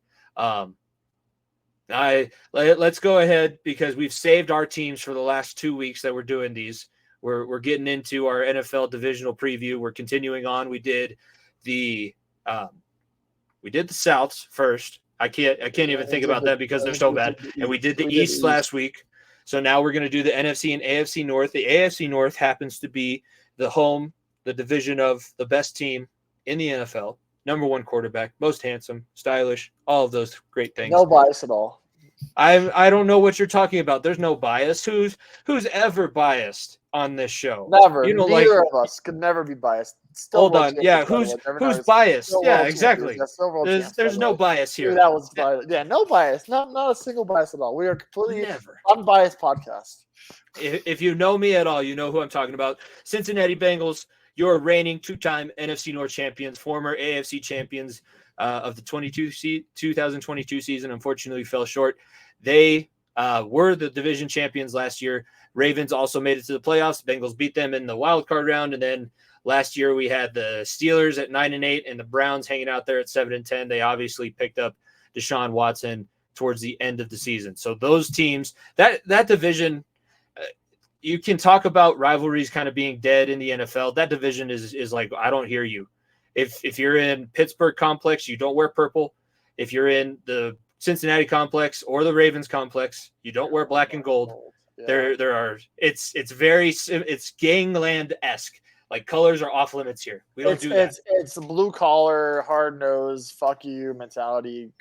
Speaker 1: Let's go ahead because we've saved our teams for the last 2 weeks that we're doing these. We're getting into our NFL divisional preview. We're continuing on. We did the Souths first. I can't even think about that because they're so bad. And we did the East last week. So now we're going to do the NFC and AFC North. The AFC North happens to be the division of the best team in the NFL. Number one quarterback, most handsome, stylish, all of those great things.
Speaker 3: No bias at all.
Speaker 1: I don't know what you're talking about. There's no bias. Who's ever biased on this show?
Speaker 3: Never.
Speaker 1: You know, like,
Speaker 3: Neither of us could never be biased. Still
Speaker 1: hold
Speaker 3: world
Speaker 1: on. Yeah,
Speaker 3: champions, by the way. Never
Speaker 1: who's
Speaker 3: noticed.
Speaker 1: biased?
Speaker 3: Still
Speaker 1: Yeah,
Speaker 3: world champions.
Speaker 1: exactly.
Speaker 3: Yeah, still world champs, by
Speaker 1: There's
Speaker 3: the
Speaker 1: no
Speaker 3: way.
Speaker 1: bias
Speaker 3: Maybe
Speaker 1: here.
Speaker 3: that was no bias. Not a single bias at all. We are completely
Speaker 1: Never.
Speaker 3: unbiased podcast.
Speaker 1: If you know me at all, you know who I'm talking about. Cincinnati Bengals, your reigning two-time NFC North champions, former AFC champions of the 2022 season, unfortunately fell short. They were the division champions last year. Ravens also made it to the playoffs. Bengals beat them in the wild card round, and then last year we had the Steelers at 9-8 and the Browns hanging out there at 7-10. They obviously picked up Deshaun Watson towards the end of the season. So those teams, that division, you can talk about rivalries kind of being dead in the NFL. That division is like, I don't hear you. If you're in Pittsburgh complex, you don't wear purple. If you're in the Cincinnati complex or the Ravens complex, you don't wear black and gold. Yeah. There are it's gangland-esque. Like, colors are off limits here. We don't do that.
Speaker 3: It's the blue collar, hard nose, fuck you mentality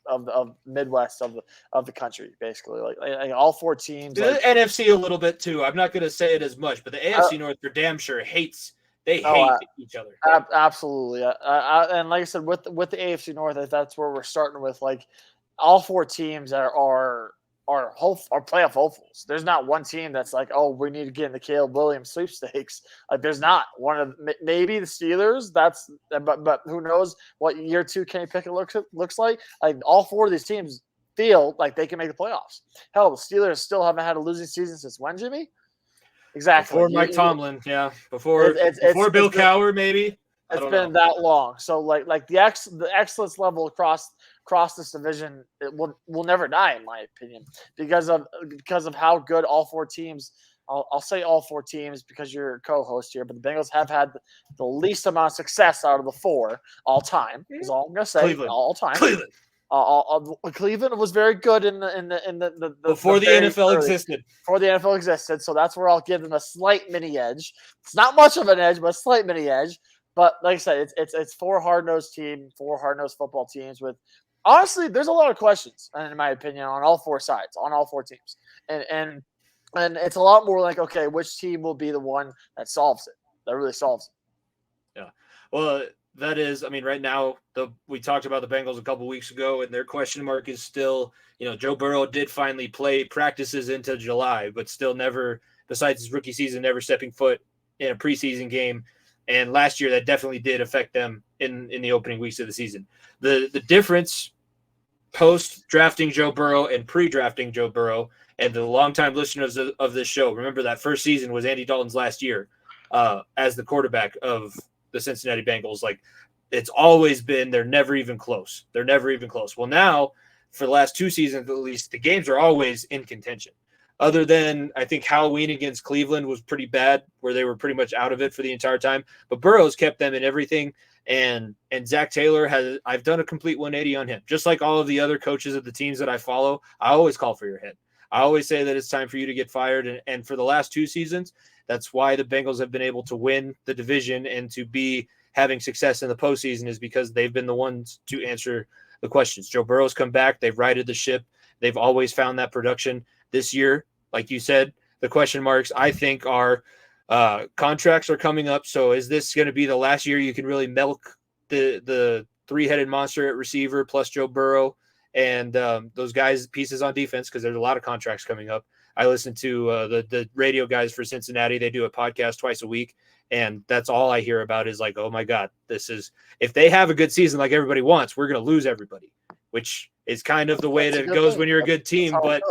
Speaker 3: of Midwest of the country, basically. Like all four teams.
Speaker 1: The NFC a little bit too. I'm not going to say it as much, but the AFC North for damn sure hates. They hate each other.
Speaker 3: Absolutely. And like I said, with the AFC North, that's where we're starting with. Like, all four teams are playoff hopefuls. There's not one team that's like, oh, we need to get in the Caleb Williams sweepstakes. Like, there's not. One of maybe the Steelers. But who knows what year two Kenny Pickett looks like. Like, all four of these teams feel like they can make the playoffs. Hell, the Steelers still haven't had a losing season since when, Jimmy? Exactly.
Speaker 1: Before Mike Tomlin, yeah. Before Bill Cowher, maybe.
Speaker 3: It's been that long. So like the excellence level across this division, it will never die, in my opinion, because of how good all four teams. I'll say all four teams because you're a co-host here, but the Bengals have had the least amount of success out of the four all time. Is all I'm gonna say.
Speaker 1: Cleveland.
Speaker 3: All time.
Speaker 1: Cleveland.
Speaker 3: Cleveland was very good in the
Speaker 1: before the NFL existed.
Speaker 3: Before the NFL existed, so that's where I'll give them a slight mini edge. It's not much of an edge, but a slight mini edge. But like I said, it's four hard-nosed football teams with, honestly, there's a lot of questions, in my opinion, on all four sides, on all four teams. And it's a lot more like, okay, which team will be the one that solves it, that really solves
Speaker 1: it? Yeah. Well, that is, I mean, right now, we talked about the Bengals a couple weeks ago, and their question mark is still, Joe Burrow did finally play practices into July, but still never, besides his rookie season, never stepping foot in a preseason game. And last year, that definitely did affect them in the opening weeks of the season. The difference post-drafting Joe Burrow and pre-drafting Joe Burrow, and the longtime listeners of this show, remember that first season was Andy Dalton's last year as the quarterback of the Cincinnati Bengals. Like, it's always been, they're never even close. Well, now, for the last two seasons at least, the games are always in contention. Other than, I think, Halloween against Cleveland was pretty bad, where they were pretty much out of it for the entire time. But Burrow's kept them in everything. And Zach Taylor I've done a complete 180 on him. Just like all of the other coaches of the teams that I follow, I always call for your head. I always say that it's time for you to get fired. And for the last two seasons, that's why the Bengals have been able to win the division and to be having success in the postseason, is because they've been the ones to answer the questions. Joe Burrow's come back. They've righted the ship. They've always found that production. This year, like you said, the question marks, I think, are contracts are coming up. So is this going to be the last year you can really milk the three-headed monster at receiver plus Joe Burrow and those guys' pieces on defense, because there's a lot of contracts coming up. I listen to the radio guys for Cincinnati. They do a podcast twice a week, and that's all I hear about is like, oh, my God, if they have a good season like everybody wants, we're going to lose everybody, which is kind of the way that it goes when you're a good team, but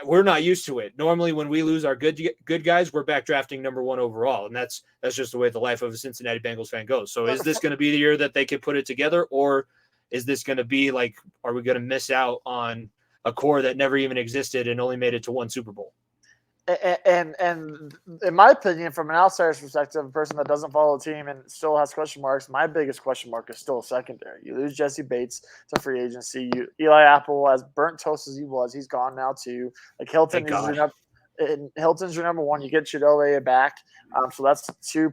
Speaker 1: we're not used to it. Normally, when we lose our good guys, we're back drafting number one overall, and that's just the way the life of a Cincinnati Bengals fan goes. So, is this going to be the year that they can put it together, or is this going to be like, are we going to miss out on a core that never even existed and only made it to one Super Bowl?
Speaker 3: And in my opinion, from an outsider's perspective, a person that doesn't follow the team and still has question marks, my biggest question mark is still secondary. You lose Jesse Bates to free agency. Eli Apple, as burnt toast as he was, he's gone now too. Like, Hilton's your number one. You get Chidobe back, so that's two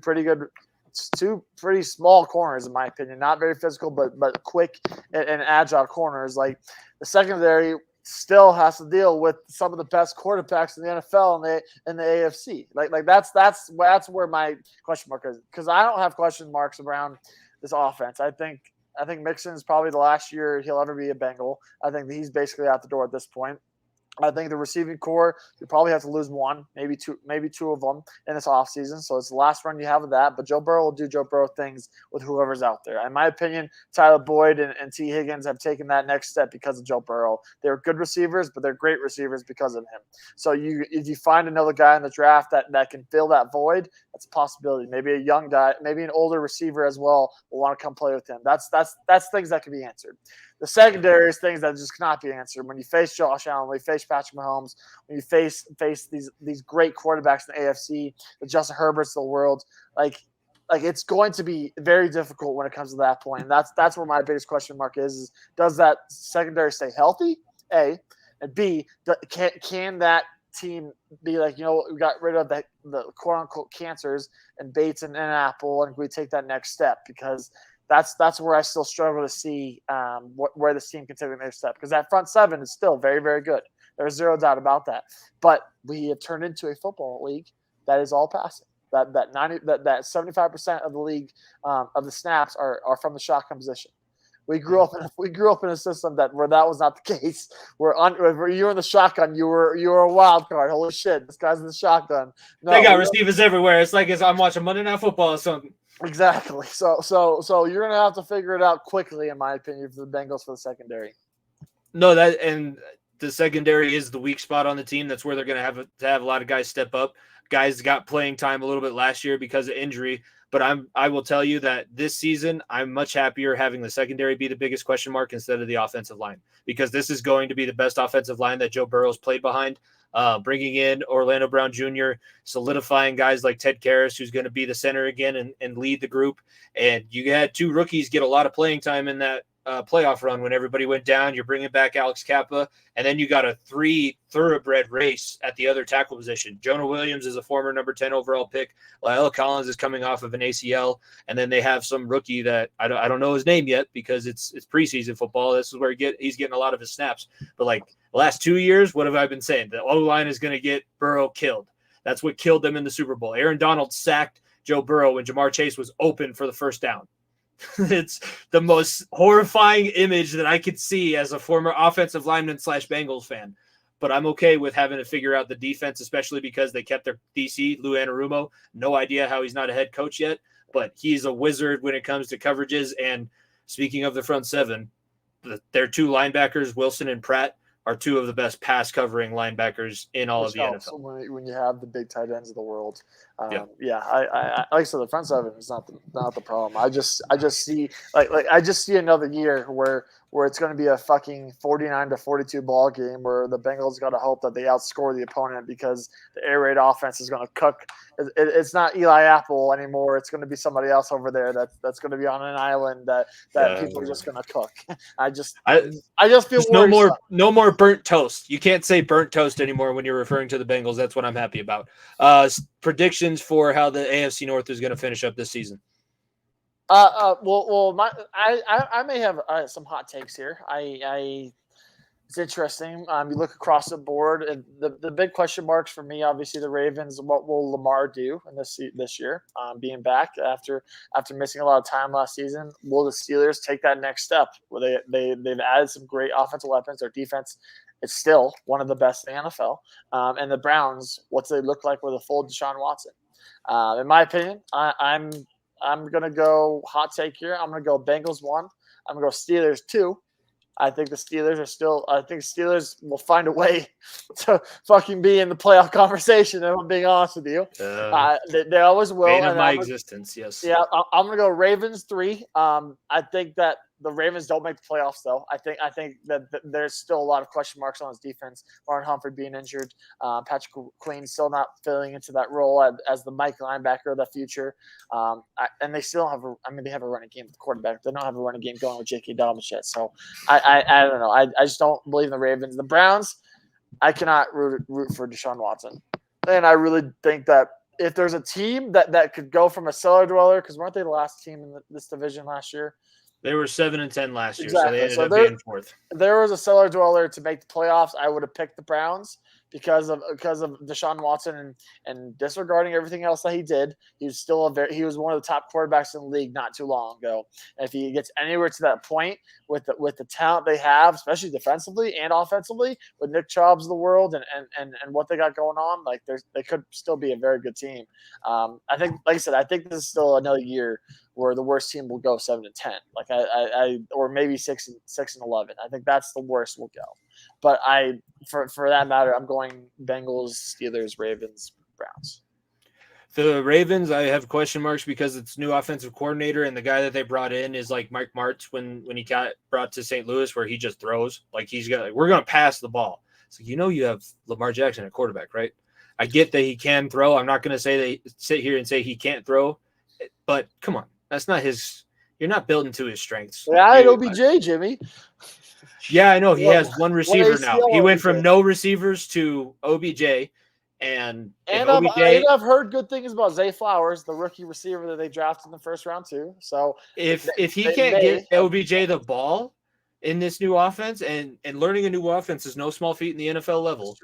Speaker 3: pretty small corners in my opinion. Not very physical, but quick and agile corners. Like, the secondary, still has to deal with some of the best quarterbacks in the NFL and in the AFC. Like that's where my question mark is, because I don't have question marks around this offense. I think Mixon is probably the last year he'll ever be a Bengal. I think he's basically out the door at this point. I think the receiving core, you probably have to lose one, maybe two of them in this offseason. So it's the last run you have of that. But Joe Burrow will do Joe Burrow things with whoever's out there. In my opinion, Tyler Boyd and T. Higgins have taken that next step because of Joe Burrow. They're good receivers, but they're great receivers because of him. So if you find another guy in the draft that can fill that void, that's a possibility. Maybe a young guy, maybe an older receiver as well will want to come play with him. That's things that can be answered. The secondary is things that just cannot be answered. When you face Josh Allen, when you face Patrick Mahomes, when you face these great quarterbacks in the AFC, the Justin Herberts of the world, like it's going to be very difficult when it comes to that point. And that's where my biggest question mark is does that secondary stay healthy? A, and B, can that team be like, we got rid of the quote unquote cancers and Bates and Apple, and we take that next step? Because that's where I still struggle to see where this team can take the next step, because that front seven is still very, very good. There's zero doubt about that. But we have turned into a football league that is all passing. That 75% of the league of the snaps are from the shotgun position. We grew up in a system where that was not the case. Where you were in the shotgun, you were a wild card. Holy shit, this guy's in the shotgun. No,
Speaker 1: they got receivers everywhere. It's like I'm watching Monday Night Football or something.
Speaker 3: Exactly. So you're gonna have to figure it out quickly, in my opinion, for the Bengals for the secondary.
Speaker 1: No, and the secondary is the weak spot on the team. That's where they're gonna have to have a lot of guys step up. Guys got playing time a little bit last year because of injury, but I will tell you that this season I'm much happier having the secondary be the biggest question mark instead of the offensive line, because this is going to be the best offensive line that Joe Burrow's played behind. Bringing in Orlando Brown Jr., solidifying guys like Ted Karras, who's going to be the center again and lead the group. And you had two rookies get a lot of playing time in that playoff run when everybody went down. You're bringing back Alex Kappa, and then you got a 3 thoroughbred race at the other tackle position. Jonah Williams is a former number 10 overall pick. La'el Collins is coming off of an ACL, and then they have some rookie that I don't know his name yet because it's preseason football. This is where he's getting a lot of his snaps. But like the last 2 years, what have I been saying? The O-line is going to get Burrow killed. That's what killed them in the Super Bowl. Aaron Donald sacked Joe Burrow when Jamar Chase was open for the first down. It's the most horrifying image that I could see as a former offensive lineman / Bengals fan. But I'm okay with having to figure out the defense, especially because they kept their DC, Lou Anarumo. No idea how he's not a head coach yet, but he's a wizard when it comes to coverages. And speaking of the front seven, their two linebackers, Wilson and Pratt, are two of the best pass covering linebackers in all of the NFL.
Speaker 3: When you have the big tight ends of the world, I like I said, the front seven is not the problem. I just see I just see another year where it's going to be a fucking 49-42 ball game where the Bengals got to hope that they outscore the opponent because the air raid offense is going to cook. It's not Eli Apple anymore. It's going to be somebody else over there that's going to be on an island that people are just going to cook. I just feel worried.
Speaker 1: No more burnt toast. You can't say burnt toast anymore when you're referring to the Bengals. That's what I'm happy about. Predictions for how the AFC North is going to finish up this season.
Speaker 3: I may have some hot takes here. It's interesting. You look across the board, and the big question marks for me, obviously, the Ravens. What will Lamar do in this year? Being back after missing a lot of time last season, will the Steelers take that next step? Where they've added some great offensive weapons. Their defense is still one of the best in the NFL. And the Browns, what do they look like with a full Deshaun Watson? In my opinion, I'm going to go hot take here. I'm going to go Bengals 1. I'm going to go Steelers 2. I think the Steelers will find a way to fucking be in the playoff conversation, if I'm being honest with you. They always will.
Speaker 1: Bane of my existence, yes.
Speaker 3: Yeah, I'm going to go Ravens 3. I think that the Ravens don't make the playoffs, though. I think that there's still a lot of question marks on his defense. Marlon Humphrey being injured, Patrick Queen still not filling into that role as the Mike linebacker of the future. And they still have they have a running game with the quarterback. They don't have a running game going with J.K. Dobbins yet. So I don't know. I just don't believe in the Ravens. The Browns, I cannot root for Deshaun Watson. And I really think that if there's a team that could go from a cellar dweller, because weren't they the last team in this division last year?
Speaker 1: They were 7-10 last year,
Speaker 3: Exactly.
Speaker 1: so they ended
Speaker 3: So
Speaker 1: up being fourth.
Speaker 3: There was a cellar dweller to make the playoffs. I would have picked the Browns because of Deshaun Watson and disregarding everything else that he did. He was still he was one of the top quarterbacks in the league not too long ago. And if he gets anywhere to that point with the talent they have, especially defensively and offensively, with Nick Chubb's of the world and what they got going on, like they could still be a very good team. I think, like I said, I think this is still another year where the worst team will go 7-10, like I or maybe 6-11. I think that's the worst we'll go. But for that matter, I'm going Bengals, Steelers, Ravens, Browns.
Speaker 1: The Ravens, I have question marks because it's new offensive coordinator, and the guy that they brought in is like Mike Martz when he got brought to St. Louis, where he just throws. Like we're going to pass the ball. So you have Lamar Jackson at quarterback, right? I get that he can throw. I'm not going to say they sit here and say he can't throw, but come on, that's not his. You're not built into his strengths.
Speaker 3: Yeah, I OBJ, Jimmy.
Speaker 1: Yeah, I know he has one receiver now. He went from no receivers to OBJ, and
Speaker 3: I've heard good things about Zay Flowers, the rookie receiver that they drafted in the first round too. So
Speaker 1: if he can't get OBJ the ball in this new offense, and learning a new offense is no small feat in the NFL level,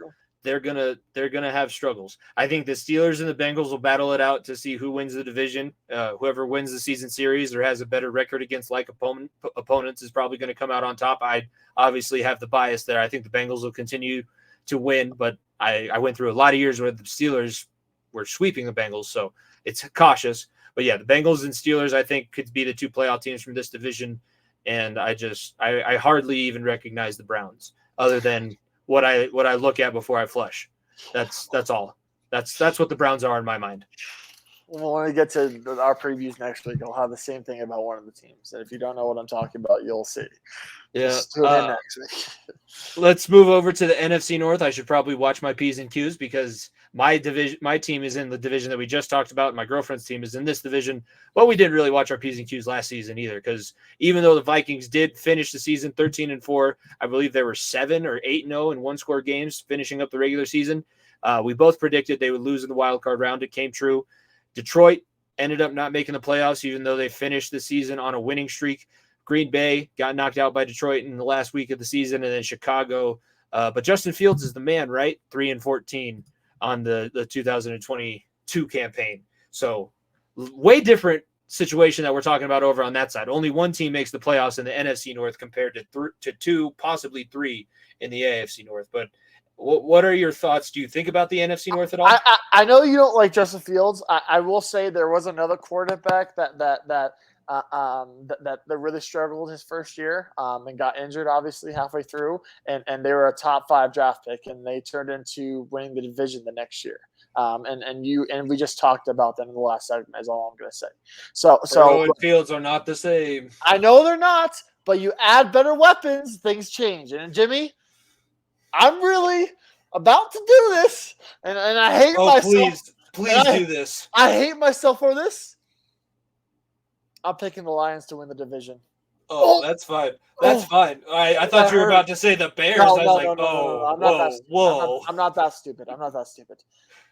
Speaker 1: they're gonna have struggles. I think the Steelers and the Bengals will battle it out to see who wins the division. Whoever wins the season series or has a better record against like opponents is probably going to come out on top. I obviously have the bias there. I think the Bengals will continue to win, but I went through a lot of years where the Steelers were sweeping the Bengals, so it's cautious. But yeah, the Bengals and Steelers I think could be the two playoff teams from this division, and I hardly even recognize the Browns other than what I look at before I flush. That's all. That's what the Browns are in my mind.
Speaker 3: Well, when we get to our previews next week, I'll have the same thing about one of the teams. And if you don't know what I'm talking about, you'll see.
Speaker 1: Yeah.
Speaker 3: Just tune in next week.
Speaker 1: Let's move over to the NFC North. I should probably watch my P's and Q's because my team is in the division that we just talked about. My girlfriend's team is in this division. But we didn't really watch our P's and Q's last season either, because even though the Vikings did finish the season 13-4, I believe there were 7 or 8-0 in one-score games finishing up the regular season. We both predicted they would lose in the wild card round. It came true. Detroit ended up not making the playoffs, even though they finished the season on a winning streak. Green Bay got knocked out by Detroit in the last week of the season, and then Chicago. But Justin Fields is the man, right? 3-14 on the 2022 campaign. So way different situation that we're talking about over on that side. Only one team makes the playoffs in the NFC North compared to 2, possibly 3 in the AFC North. But what are your thoughts? Do you think about the NFC North at all?
Speaker 3: I know you don't like Justin Fields. I will say there was another quarterback that really struggled his first year and got injured obviously halfway through, and they were a top 5 draft pick, and they turned into winning the division the next year. And we just talked about them in the last segment is all I'm going to say. So
Speaker 1: Fields are not the same.
Speaker 3: I know they're not, but you add better weapons, things change. And Jimmy, I'm really about to do this, and I hate myself.
Speaker 1: Please do this.
Speaker 3: I hate myself for this. I'm picking the Lions to win the division.
Speaker 1: Oh, that's fine. That's fine. I thought you were about to say the Bears.
Speaker 3: No,
Speaker 1: whoa.
Speaker 3: I'm not that stupid.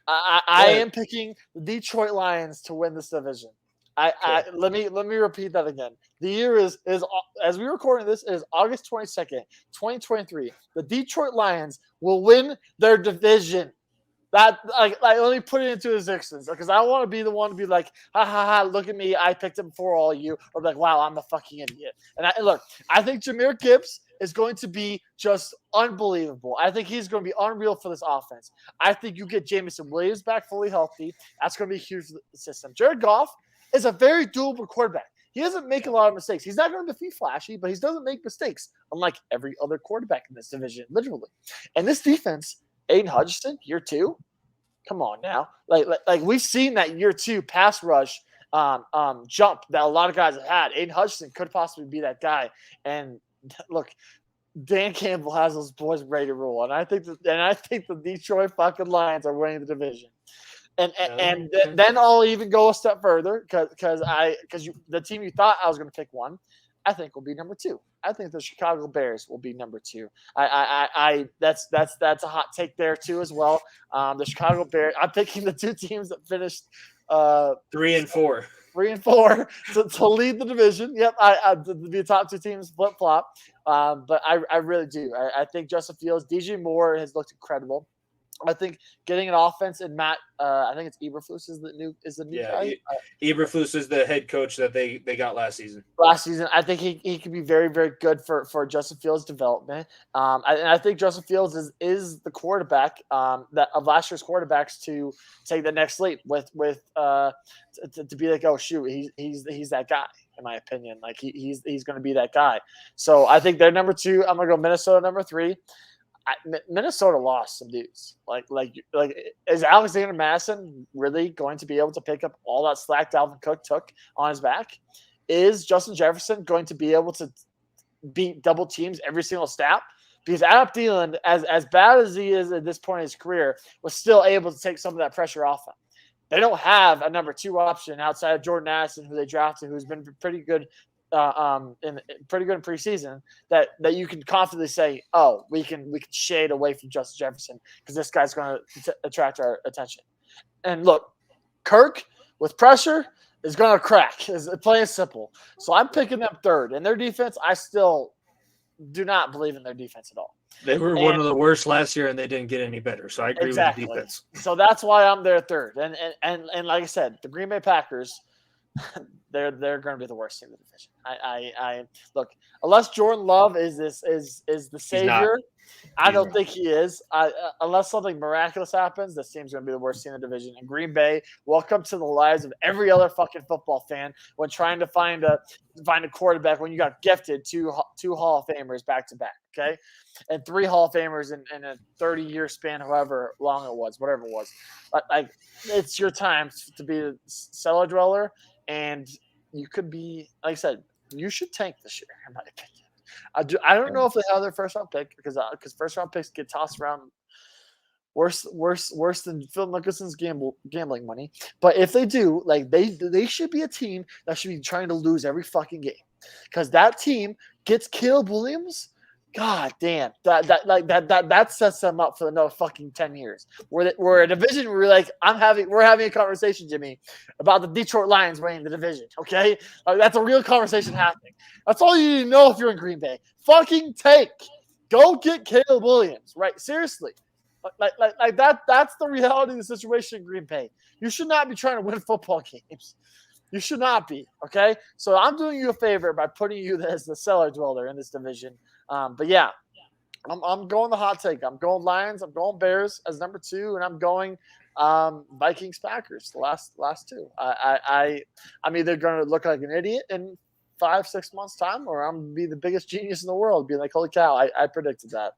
Speaker 3: I am picking the Detroit Lions to win this division. Let me repeat that again. The year is as we recording this is August 22nd, 2023. The Detroit Lions will win their division. That let me put it into existence because I don't want to be the one to be like, ha ha ha, look at me, I picked him before all you, or like, wow, I'm a fucking idiot. And I think Jahmyr Gibbs is going to be just unbelievable. I think he's going to be unreal for this offense. I think you get Jameson Williams back fully healthy. That's going to be huge for the system. Jared Goff is a very doable quarterback. He doesn't make a lot of mistakes. He's not going to be flashy, but he doesn't make mistakes, unlike every other quarterback in this division, literally. And this defense, Aiden Hutchinson, year 2, come on now. Like we've seen that year 2 pass rush jump that a lot of guys have had. Aiden Hutchinson could possibly be that guy. And look, Dan Campbell has those boys ready to roll, and I think the Detroit fucking Lions are winning the division. And then I'll even go a step further because the team you thought I was going to pick one, I think will be number 2. I think the Chicago Bears will be number 2. That's a hot take there too as well. The Chicago Bears. I'm picking the 2 teams that finished
Speaker 1: 3-4.
Speaker 3: 3-4 to lead the division. Yep, I to be top two teams flip flop. But I really do. I think Justin Fields, DJ Moore has looked incredible. I think getting an offense and Matt, I think it's Eberflus is the new guy.
Speaker 1: Eberflus is the head coach that they got last season.
Speaker 3: I think he could be very, very good for Justin Fields' development. I think Justin Fields is the quarterback that of last year's quarterbacks to take the next leap with to be like, oh shoot, he's that guy. In my opinion, like he's going to be that guy. So I think they're number 2. I'm going to go Minnesota number 3. Minnesota lost some dudes. Like is Alexander Madison really going to be able to pick up all that slack Dalvin Cook took on his back? Is Justin Jefferson going to be able to beat double teams every single snap? Because Adam Thielen, as bad as he is at this point in his career, was still able to take some of that pressure off him. They don't have a number 2 option outside of Jordan Addison, who they drafted, who's been pretty good in preseason, that you can confidently say, oh, we can shade away from Justin Jefferson because this guy's going to attract our attention. And look, Kirk with pressure is going to crack. Is plain and simple. So I'm picking them 3rd. And their defense, I still do not believe in their defense at all.
Speaker 1: They were one of the worst last year, and they didn't get any better. So I agree with the defense.
Speaker 3: So that's why I'm their 3rd. And like I said, the Green Bay Packers, they're going to be the worst team in the division. I look, unless Jordan Love is the savior, I don't think he is. Unless something miraculous happens, this team's going to be the worst team in the division. And Green Bay, welcome to the lives of every other fucking football fan when trying to find a quarterback when you got gifted two Hall of Famers back to back, okay, and 3 Hall of Famers in a 30-year span, however long it was, whatever it was. Like it's your time to be a cellar dweller. And you could be, like I said, you should tank this year, in my opinion. I don't know if they have their first round pick because first round picks get tossed around worse than Phil Mickelson's gambling money. But if they do, like they should be a team that should be trying to lose every fucking game because that team gets Caleb Williams. God damn, that sets them up for another fucking 10 years. We're a division where we're having a conversation, Jimmy, about the Detroit Lions winning the division. Okay, that's a real conversation happening. That's all you need to know if you're in Green Bay. Fucking tank, go get Caleb Williams, right? Seriously, like that. That's the reality of the situation in Green Bay. You should not be trying to win football games. You should not be, okay? So I'm doing you a favor by putting you as the cellar dweller in this division. But yeah, I'm going the hot take. I'm going Lions. I'm going Bears as number 2, and I'm going Vikings Packers the last 2. I'm either going to look like an idiot in 5-6 months time, or I'm going to be the biggest genius in the world, being like, holy cow, I predicted that.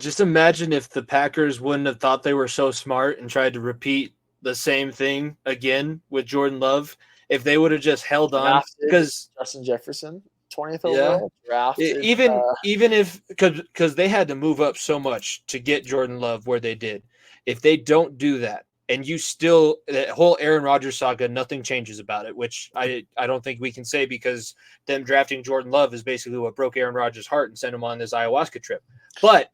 Speaker 1: Just imagine if the Packers wouldn't have thought they were so smart and tried to repeat the same thing again with Jordan Love. If they would have just held on, because
Speaker 3: Justin Jefferson, 20th overall drafted,
Speaker 1: even if because they had to move up so much to get Jordan Love where they did. If they don't do that, and you still that whole Aaron Rodgers saga, nothing changes about it, which I don't think we can say because them drafting Jordan Love is basically what broke Aaron Rodgers' heart and sent him on this ayahuasca trip. But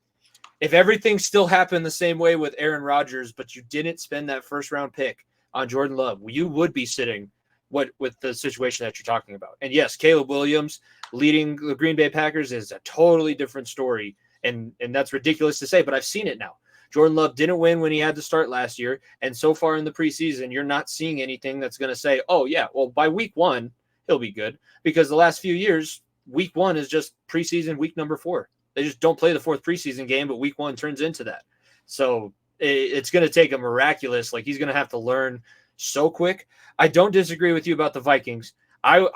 Speaker 1: if everything still happened the same way with Aaron Rodgers, but you didn't spend that first round pick on Jordan Love, you would be sitting with the situation that you're talking about. And yes, Caleb Williams leading the Green Bay Packers is a totally different story. And that's ridiculous to say, but I've seen it now. Jordan Love didn't win when he had to start last year. And so far in the preseason, you're not seeing anything that's going to say, oh yeah, well by week 1, he'll be good, because the last few years, week 1 is just preseason week number 4. They just don't play the 4th preseason game, but week 1 turns into that. So it's going to take a miraculous, like he's going to have to learn so quick. I don't disagree with you about the Vikings. I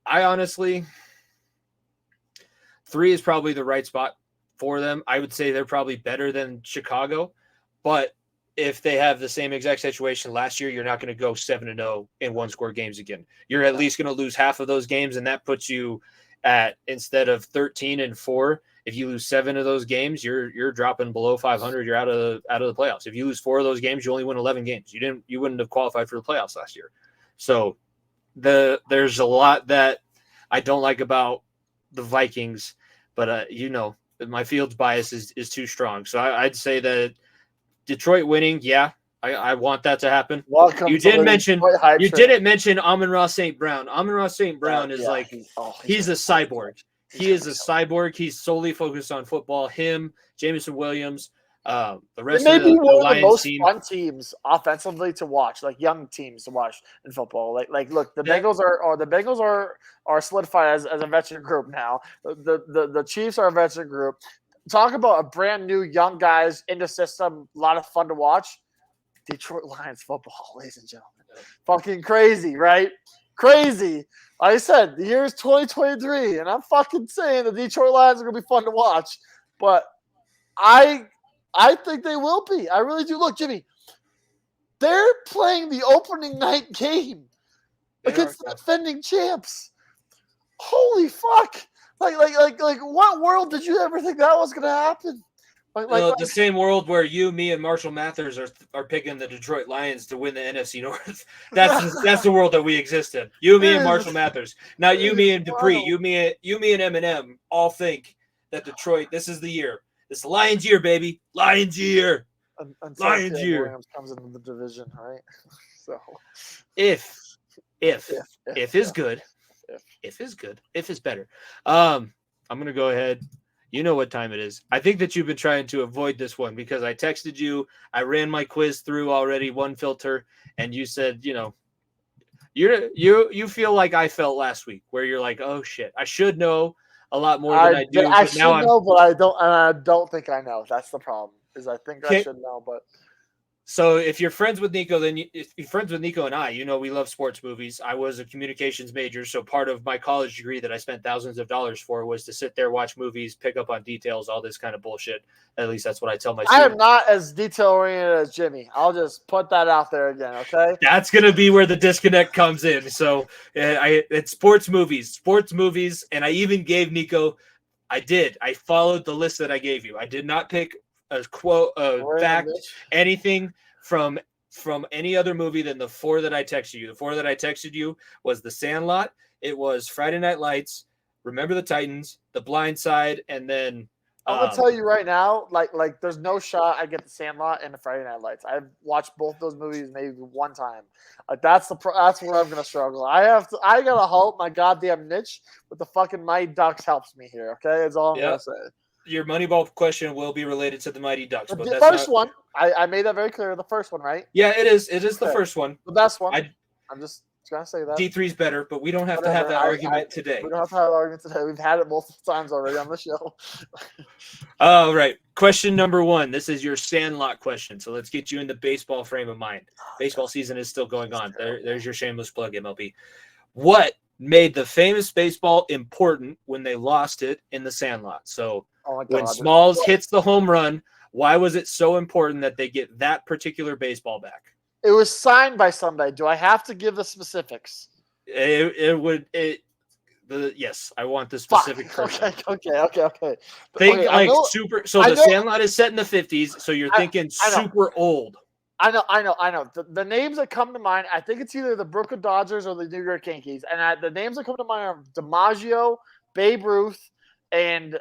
Speaker 1: honestly, 3 is probably the right spot for them. I would say they're probably better than Chicago, but if they have the same exact situation last year, you're not going to go 7-0 in 1-score games again. You're at least going to lose half of those games, and that puts you at, instead of 13-4, if you lose 7 of those games, you're dropping below 500. You're out of the playoffs. If you lose 4 of those games, you only win 11 games. You wouldn't have qualified for the playoffs last year. So there's a lot that I don't like about the Vikings, but my Fields bias is too strong. So I'd say that Detroit winning, yeah, I want that to happen.
Speaker 3: Welcome.
Speaker 1: You
Speaker 3: to
Speaker 1: did
Speaker 3: the
Speaker 1: mention
Speaker 3: Detroit hype
Speaker 1: you
Speaker 3: train.
Speaker 1: didn't mention Amon-Ra St. Brown. Amon-Ra St. Brown is
Speaker 3: Yeah,
Speaker 1: he's a cyborg. He is a cyborg. He's solely focused on football. Him, Jameson Williams, the
Speaker 3: It
Speaker 1: rest
Speaker 3: may
Speaker 1: of
Speaker 3: be
Speaker 1: the
Speaker 3: one of the
Speaker 1: Lions
Speaker 3: most
Speaker 1: team.
Speaker 3: fun teams offensively to watch, like young teams to watch in football. Like look, the
Speaker 1: That-
Speaker 3: Bengals are solidified as a veteran group now. The Chiefs are a veteran group. Talk about a brand new young guys in the system, a lot of fun to watch. Detroit Lions football, ladies and gentlemen. Fucking crazy, right? Crazy. Like I said, the year is 2023, and I'm fucking saying the Detroit Lions are gonna be fun to watch. But I think they will be. I really do. Look, Jimmy, they're playing the opening night game against the defending champs. Holy fuck! Like, what world did you ever think that was gonna happen?
Speaker 1: The same world where you, me, and Marshall Mathers are picking the Detroit Lions to win the NFC North. That's the world that we exist in. You, me, and Marshall Mathers. Not you, me, and Dupree. You, me, and Eminem all think that Detroit. This is the year. This is Lions year, baby. Lions year. Lions year.
Speaker 3: Williams comes into the division, right? So
Speaker 1: if is good, if is better. I'm gonna go ahead. You know what time it is. I think that you've been trying to avoid this one because I texted you. I ran my quiz through already, one filter, and you said, you feel like I felt last week, where you're like, oh shit, I should know a lot more than I do.
Speaker 3: I should know, but I don't. And I don't think I know. That's the problem. Is I think I should know, but.
Speaker 1: So if you're friends with Niko, then if you're friends with Niko and I, we love sports movies. I was a communications major, so part of my college degree that I spent thousands of dollars for was to sit there, watch movies, pick up on details, all this kind of bullshit. At least that's what I tell my students.
Speaker 3: I am not as detail-oriented as Jimmy. I'll just put that out there again, okay?
Speaker 1: That's going to be where the disconnect comes in. So it's sports movies, and I even gave Niko – I followed the list that I gave you. I did not pick a quote, a fact, anything from any other movie than the four that I texted you. The four that I texted you was The Sandlot. It was Friday Night Lights, Remember the Titans, The Blind Side, and then
Speaker 3: I'm gonna tell you right now, like there's no shot I get The Sandlot and the Friday Night Lights. I've watched both those movies maybe one time. That's where I'm gonna struggle. I gotta hope my goddamn niche with the fucking Mighty Ducks helps me here. Okay, that's all I'm gonna say.
Speaker 1: Your Moneyball question will be related to the Mighty Ducks. But
Speaker 3: the first one, I made that very clear. The first one, right?
Speaker 1: Yeah, it is. It is the first one.
Speaker 3: The best one. I'm just gonna say that.
Speaker 1: D3's better, but we don't have to have that argument today.
Speaker 3: We don't have to have an argument today. We've had it multiple times already on the show.
Speaker 1: All right. Question number 1. This is your Sandlot question. So let's get you in the baseball frame of mind. Baseball season is still going on. There's your shameless plug, MLB. What made the famous baseball important when they lost it in the Sandlot? So when Smalls hits the home run, why was it so important that they get that particular baseball back?
Speaker 3: It was signed by somebody. Do I have to give the specifics?
Speaker 1: Yes, I want the specific person.
Speaker 3: Okay.
Speaker 1: Think super. So the Sandlot is set in the 50s. So you're thinking super old.
Speaker 3: I know. The names that come to mind, I think it's either the Brooklyn Dodgers or the New York Yankees. And the names that come to mind are DiMaggio, Babe Ruth, and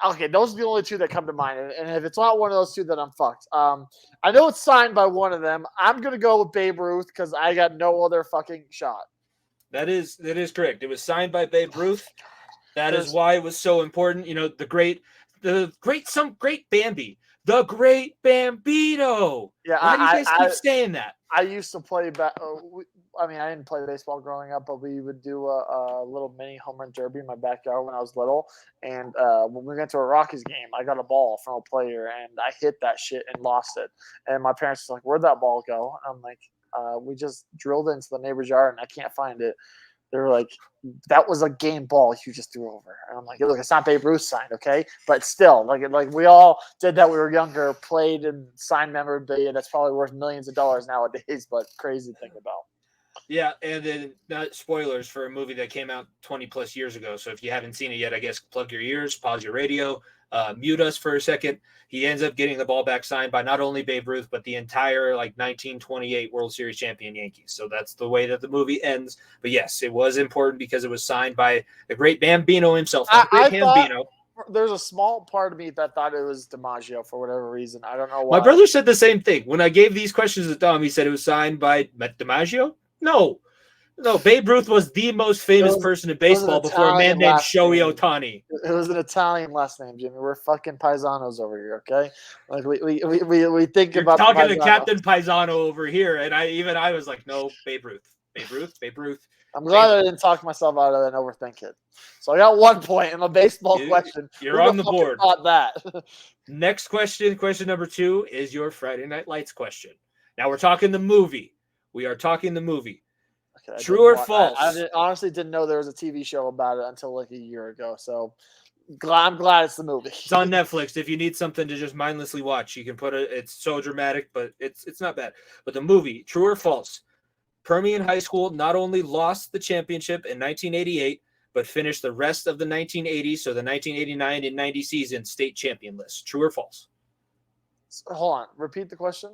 Speaker 3: okay, those are the only two that come to mind. And if it's not one of those two, then I'm fucked. I know it's signed by one of them. I'm going to go with Babe Ruth because I got no other fucking shot.
Speaker 1: That is correct. It was signed by Babe Ruth. That is why it was so important. The great Bambi. The great Bambino.
Speaker 3: Yeah,
Speaker 1: why do you guys keep saying that?
Speaker 3: I used to play I didn't play baseball growing up, but we would do a little mini home run derby in my backyard when I was little. And when we went to a Rockies game, I got a ball from a player, and I hit that shit and lost it. And my parents were like, "Where'd that ball go?" I'm like, "We just drilled it into the neighbor's yard, and I can't find it." They were like, "That was a game ball you just threw over." And I'm like, "Look, it's not Babe Ruth signed, okay? But still, like we all did that. We were younger, played and signed memorabilia. That's probably worth millions of dollars nowadays, but crazy thing about."
Speaker 1: Yeah, and then not spoilers for a movie that came out 20 plus years ago. So if you haven't seen it yet, I guess plug your ears, pause your radio, mute us for a second. He ends up getting the ball back signed by not only Babe Ruth, but the entire 1928 World Series champion Yankees. So that's the way that the movie ends. But yes, it was important because it was signed by the great Bambino himself.
Speaker 3: I there's a small part of me that thought it was DiMaggio for whatever reason. I don't know why.
Speaker 1: My brother said the same thing. When I gave these questions to Dom, he said it was signed by DiMaggio. No, Babe Ruth was the most famous person in baseball before a man named Shohei Ohtani.
Speaker 3: It was an Italian last name, Jimmy. We're fucking paisanos over here, okay? Like we think
Speaker 1: You're
Speaker 3: about
Speaker 1: talking to Captain Paisano over here, and I was like, no, Babe Ruth.
Speaker 3: I'm glad I didn't talk myself out of it and overthink it. So I got 1 point in a baseball question.
Speaker 1: You're on the board.
Speaker 3: Thought that.
Speaker 1: Next question, question number 2 is your Friday Night Lights question. Now we're talking the movie. We are talking the movie.
Speaker 3: Okay,
Speaker 1: True or false?
Speaker 3: I honestly didn't know there was a TV show about it until like a year ago. So I'm glad it's the movie.
Speaker 1: It's on Netflix. If you need something to just mindlessly watch, you can put it. It's so dramatic, but it's not bad. But the movie, true or false? Permian High School not only lost the championship in 1988, but finished the rest of the 1980s, so the 1989 and 90 season state champion list. True or false?
Speaker 3: Hold on. Repeat the question.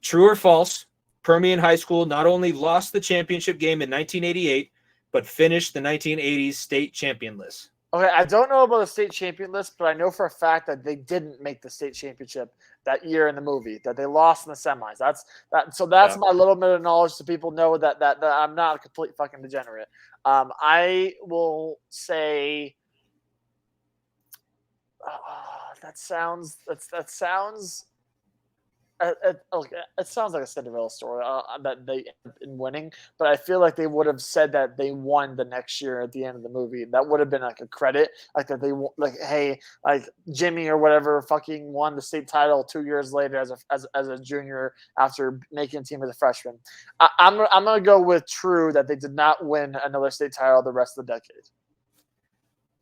Speaker 1: True or false? Permian High School not only lost the championship game in 1988, but finished the 1980s state champion list.
Speaker 3: Okay, I don't know about the state champion list, but I know for a fact that they didn't make the state championship that year in the movie, that they lost in the semis. That's my little bit of knowledge so people know that I'm not a complete fucking degenerate. I will say that sounds it sounds like a Cinderella story that they ended up in winning, but I feel like they would have said that they won the next year at the end of the movie. That would have been like a credit, like that they like, hey, like Jimmy or whatever fucking won the state title 2 years later as a junior after making a team as a freshman. I'm gonna go with true that they did not win another state title the rest of the decade.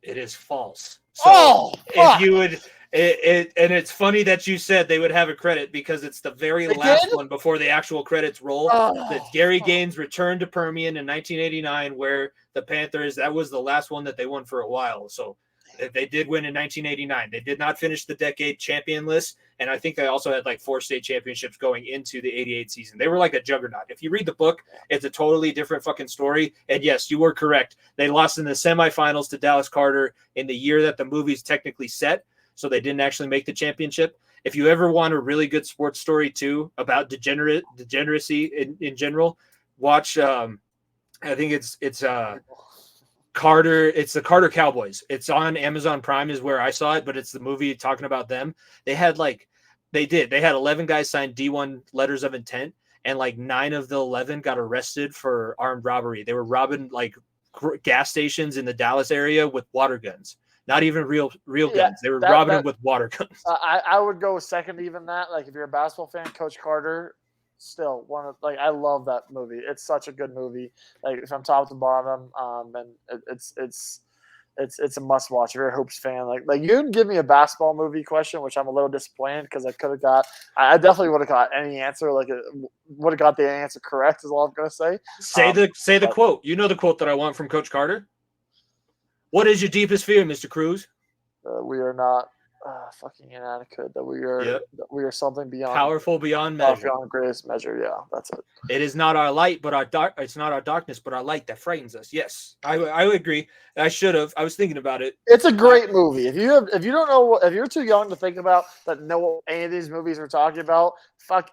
Speaker 1: It is false. So
Speaker 3: fuck.
Speaker 1: If you would. And it's funny that you said they would have a credit because it's the very last one before the actual credits roll. That Gary Gaines returned to Permian in 1989, where the Panthers, that was the last one that they won for a while. So they did win in 1989. They did not finish the decade champion list. And I think they also had like 4 state championships going into the 88 season. They were like a juggernaut. If you read the book, it's a totally different fucking story. And yes, you were correct. They lost in the semifinals to Dallas Carter in the year that the movie's technically set. So they didn't actually make the championship. If you ever want a really good sports story too about degeneracy in general, watch. I think it's Carter. It's the Carter Cowboys. It's on Amazon Prime is where I saw it, but it's the movie talking about them. They had 11 guys signed D1 letters of intent, and like 9 of the 11 got arrested for armed robbery. They were robbing like gas stations in the Dallas area with water guns. Not even real guns. They were robbing them with water guns.
Speaker 3: I would go second even that. Like if you're a basketball fan, Coach Carter, still one of I love that movie. It's such a good movie. Like from top to bottom, and it's a must watch. If you're a Hoops fan, like you didn't give me a basketball movie question, which I'm a little disappointed because I could have got. I definitely would have got any answer. Like would have got the answer correct. Is all I'm gonna say.
Speaker 1: Say the quote. You know the quote that I want from Coach Carter. What is your deepest fear, Mr. Cruz?
Speaker 3: We are not fucking inadequate. That we are something beyond
Speaker 1: powerful beyond measure.
Speaker 3: Beyond greatest measure. Yeah, that's it.
Speaker 1: It is not our light, but it's not our darkness, but our light that frightens us. Yes, I agree. I should have. I was thinking about it.
Speaker 3: It's a great movie. If you don't know, if you're too young to think about that, know any of these movies we're talking about.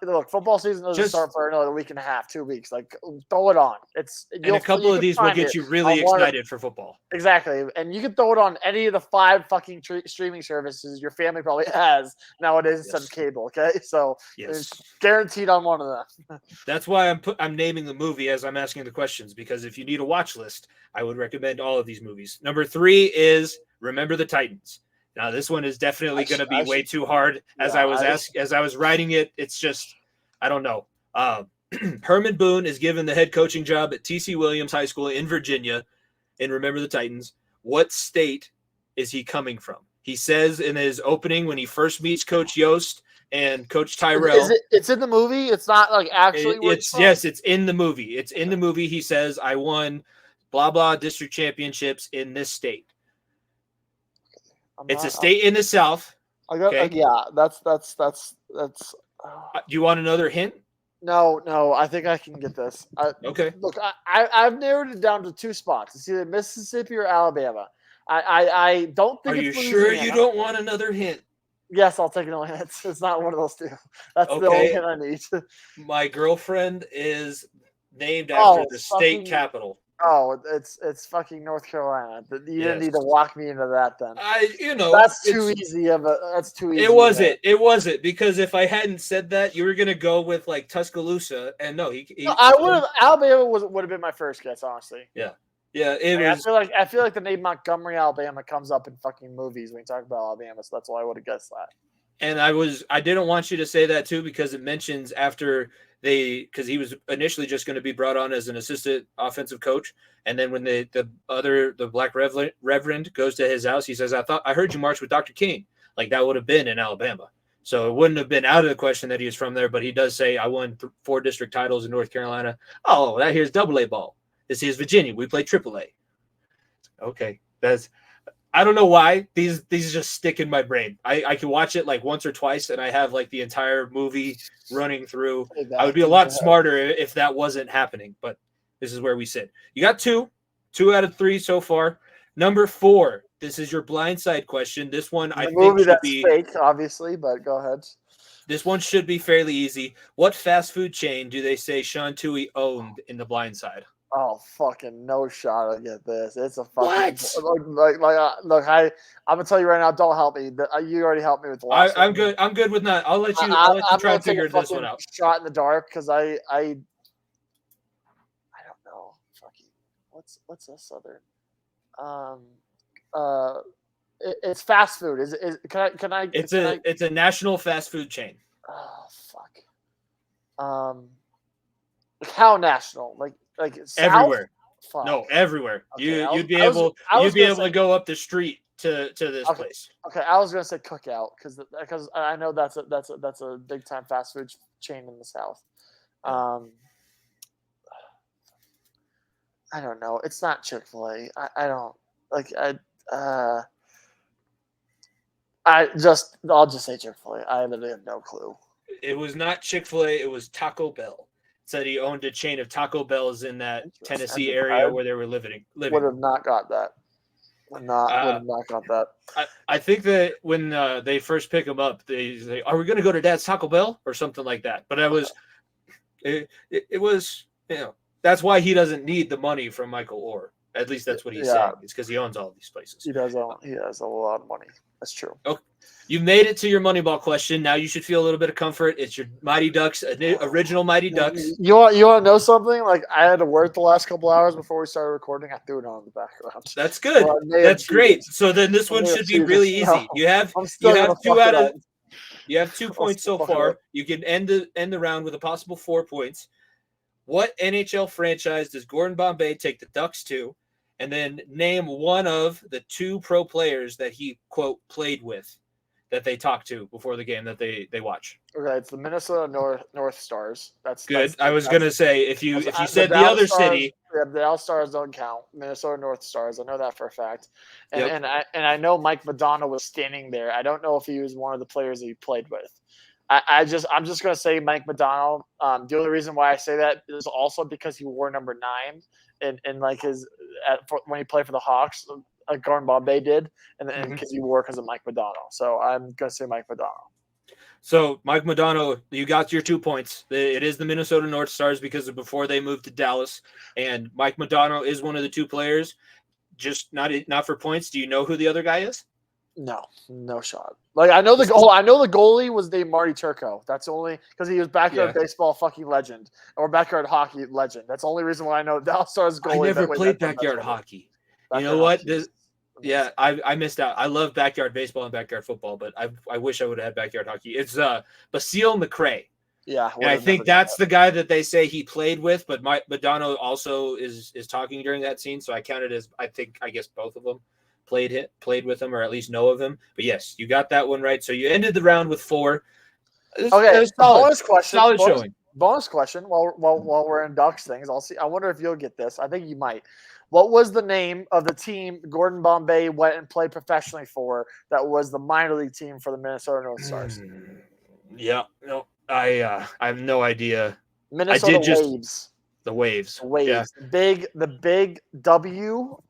Speaker 3: Look, football season doesn't start for another week and a half, 2 weeks. Like, throw it on.
Speaker 1: And a couple of these will get you really excited for football.
Speaker 3: Exactly, and you can throw it on any of the 5 fucking streaming services your family probably has nowadays instead of cable. Okay, so it's guaranteed on one of them.
Speaker 1: That's why I'm naming the movie as I'm asking the questions, because if you need a watch list, I would recommend all of these movies. Number 3 is Remember the Titans. Now, this one is definitely going to be way too hard. As I was writing it, it's just, I don't know. Herman Boone is given the head coaching job at T.C. Williams High School in Virginia. And Remember the Titans. What state is he coming from? He says in his opening when he first meets Coach Yost and Coach Tyrell.
Speaker 3: It's in the movie? It's not like actually.
Speaker 1: Yes, it's in the movie. It's in the movie. He says, I won blah, blah district championships in this state. It's a state in the South.
Speaker 3: That's.
Speaker 1: Do you want another hint?
Speaker 3: No, I think I can get this.
Speaker 1: Okay.
Speaker 3: Look, I've narrowed it down to 2 spots. It's either Mississippi or Alabama. I don't think
Speaker 1: Are you
Speaker 3: it's
Speaker 1: sure
Speaker 3: Louisiana.
Speaker 1: you don't want another hint?
Speaker 3: Yes, I'll take another hint. It's not one of those two. That's the only
Speaker 1: Okay.
Speaker 3: hint I need.
Speaker 1: My girlfriend is named after the state capital.
Speaker 3: Oh, it's fucking North Carolina. You didn't need to
Speaker 1: Yes.
Speaker 3: walk me into that then.
Speaker 1: That's
Speaker 3: Too easy of a. That's too easy.
Speaker 1: It wasn't because if I hadn't said that, you were gonna go with like Tuscaloosa, and no,
Speaker 3: I would have. Alabama would have been my first guess, honestly.
Speaker 1: Yeah. It
Speaker 3: Like,
Speaker 1: was.
Speaker 3: I feel like the name Montgomery, Alabama, comes up in fucking movies when you talk about Alabama, so that's why I would have guessed that.
Speaker 1: And I didn't want you to say that too because it mentions after because he was initially just going to be brought on as an assistant offensive coach, and then when the black reverend goes to his house, he says, I heard you march with Dr. King. Like that would have been in Alabama, so it wouldn't have been out of the question that he was from there. But he does say, I won 4 district titles in North Carolina. Oh, that here's AA ball. This is Virginia. We play AAA. Okay, I don't know why these just stick in my brain. I can watch it like once or twice, and I have like the entire movie running through. I would be a lot smarter if that wasn't happening, but this is where we sit. You got 2 out of 3 so far. Number 4. This is your blindside question. This one I think should be
Speaker 3: fake, obviously, but go ahead.
Speaker 1: This one should be fairly easy. What fast food chain do they say Sean Toohey owned in the blindside?
Speaker 3: Oh, fucking no shot! I get this. It's a
Speaker 1: fucking
Speaker 3: look. I'm gonna tell you right now. Don't help me. You already helped me with the last.
Speaker 1: I'm good. I'm good with that. I'll let you try and figure this one out.
Speaker 3: Shot in the dark because I don't know. Fucking what's a southern? It's fast food. Can I?
Speaker 1: It's a national fast food chain.
Speaker 3: Oh fuck. How national? Like South?
Speaker 1: Everywhere.
Speaker 3: Fuck.
Speaker 1: No, everywhere.
Speaker 3: Okay,
Speaker 1: You'd be able to go up the street to this place.
Speaker 3: Okay, I was gonna say Cookout because I know that's a big time fast food chain in the South. I don't know. It's not Chick-fil-A. I don't like I'll just say Chick-fil-A. I literally have no clue.
Speaker 1: It was not Chick-fil-A. It was Taco Bell. Said he owned a chain of Taco Bells in that Tennessee area where they were living.
Speaker 3: Would have not got that. Would have not got that.
Speaker 1: I think that when they first pick him up, they say, "Are we going to go to Dad's Taco Bell?" or something like that. But it was that's why he doesn't need the money from Michael Orr. At least that's what he's saying. It's because he owns all these places.
Speaker 3: He has a lot of money. That's true.
Speaker 1: Okay. You made it to your Moneyball question. Now you should feel a little bit of comfort. It's your Mighty Ducks, original Mighty Ducks.
Speaker 3: You want to know something? Like I had to work the last couple hours before we started recording. I threw it on in the background.
Speaker 1: That's good. So that's great. So then this one should be really easy. You have 2 points so far. You can end the round with a possible 4 points. What NHL franchise does Gordon Bombay take the Ducks to? And then name one of the 2 pro players that he, quote, played with that they talk to before the game that they watch.
Speaker 3: Okay, it's the Minnesota North Stars. That's
Speaker 1: good. I was gonna say if you said the other city,
Speaker 3: the Dallas Stars don't count. Minnesota North Stars, I know that for a fact. And I know Mike Madonna was standing there. I don't know if he was one of the players that he played with. I'm just gonna say Mike Madonna. The only reason why I say that is also because he wore number 9 and like when he played for the Hawks. Gordon Bombay did, and because he wore because of Mike Madonna. So I'm gonna say Mike Madonna.
Speaker 1: So Mike Madonna, you got your 2 points. It is the Minnesota North Stars because of before they moved to Dallas, and Mike Madonna is one of the 2 players. Just not for points. Do you know who the other guy is?
Speaker 3: No shot. Like I know the goalie was named Marty Turco. That's only because he was backyard baseball fucking legend or backyard hockey legend. That's the only reason why I know Dallas Stars goalie.
Speaker 1: I never played backyard hockey. You know what? I missed out. I love backyard baseball and backyard football, but I wish I would have had backyard hockey. It's Basile McRae.
Speaker 3: Yeah,
Speaker 1: and I think that's the guy that they say he played with, but Madonna also is talking during that scene, so I counted as I guess both of them played with him or at least know of him. But yes, you got that one right. So you ended the round with 4.
Speaker 3: Okay, bonus question.
Speaker 1: Solid showing.
Speaker 3: Bonus question. While we're in Ducks things, I wonder if you'll get this. I think you might. What was the name of the team Gordon Bombay went and played professionally for that was the minor league team for the Minnesota North Stars?
Speaker 1: Yeah, no, I have no idea.
Speaker 3: Minnesota Waves.
Speaker 1: The Waves.
Speaker 3: The Waves.
Speaker 1: Yeah.
Speaker 3: The big W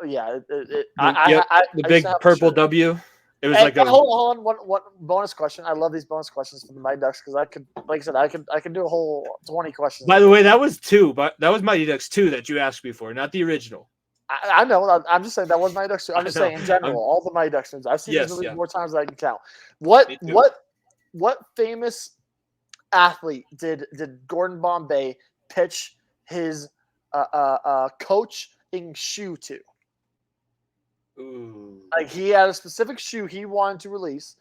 Speaker 3: Yeah.
Speaker 1: The
Speaker 3: I
Speaker 1: big
Speaker 3: used to have a
Speaker 1: purple
Speaker 3: shirt.
Speaker 1: W. It was
Speaker 3: Hey,
Speaker 1: like a.
Speaker 3: hold on. One bonus question. I love these bonus questions from the Mighty Ducks because I could, like I said, I could do a whole 20 questions.
Speaker 1: By the way, that was two, but that was Mighty Ducks 2 that you asked before, not the original.
Speaker 3: I know. I'm just saying that was Mighty Ducks too. I'm just saying in general, all the Mighty Ducks movies. I've seen these movies more times than I can count.
Speaker 1: Me too.
Speaker 3: What famous athlete did Gordon Bombay pitch his coaching shoe to?
Speaker 1: Ooh.
Speaker 3: Like he had a specific shoe he wanted to release.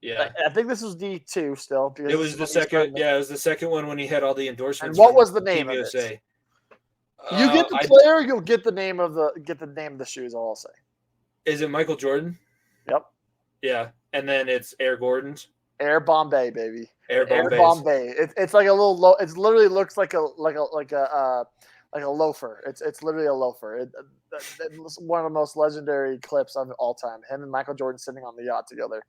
Speaker 1: Yeah.
Speaker 3: I think this was D2 still.
Speaker 1: It was the second. Yeah, it was the second one when he had all the endorsements.
Speaker 3: And what was the name of
Speaker 1: USA.
Speaker 3: it? You get the player, you'll get the name of the shoes. All I'll say.
Speaker 1: Is it Michael Jordan?
Speaker 3: Yep.
Speaker 1: Yeah, and then it's Air Gordon's.
Speaker 3: Air Bombay, baby.
Speaker 1: Air
Speaker 3: Bombay. It's like a little low. It literally looks like a loafer. It's literally a loafer. It's one of the most legendary clips of all time. Him and Michael Jordan sitting on the yacht together.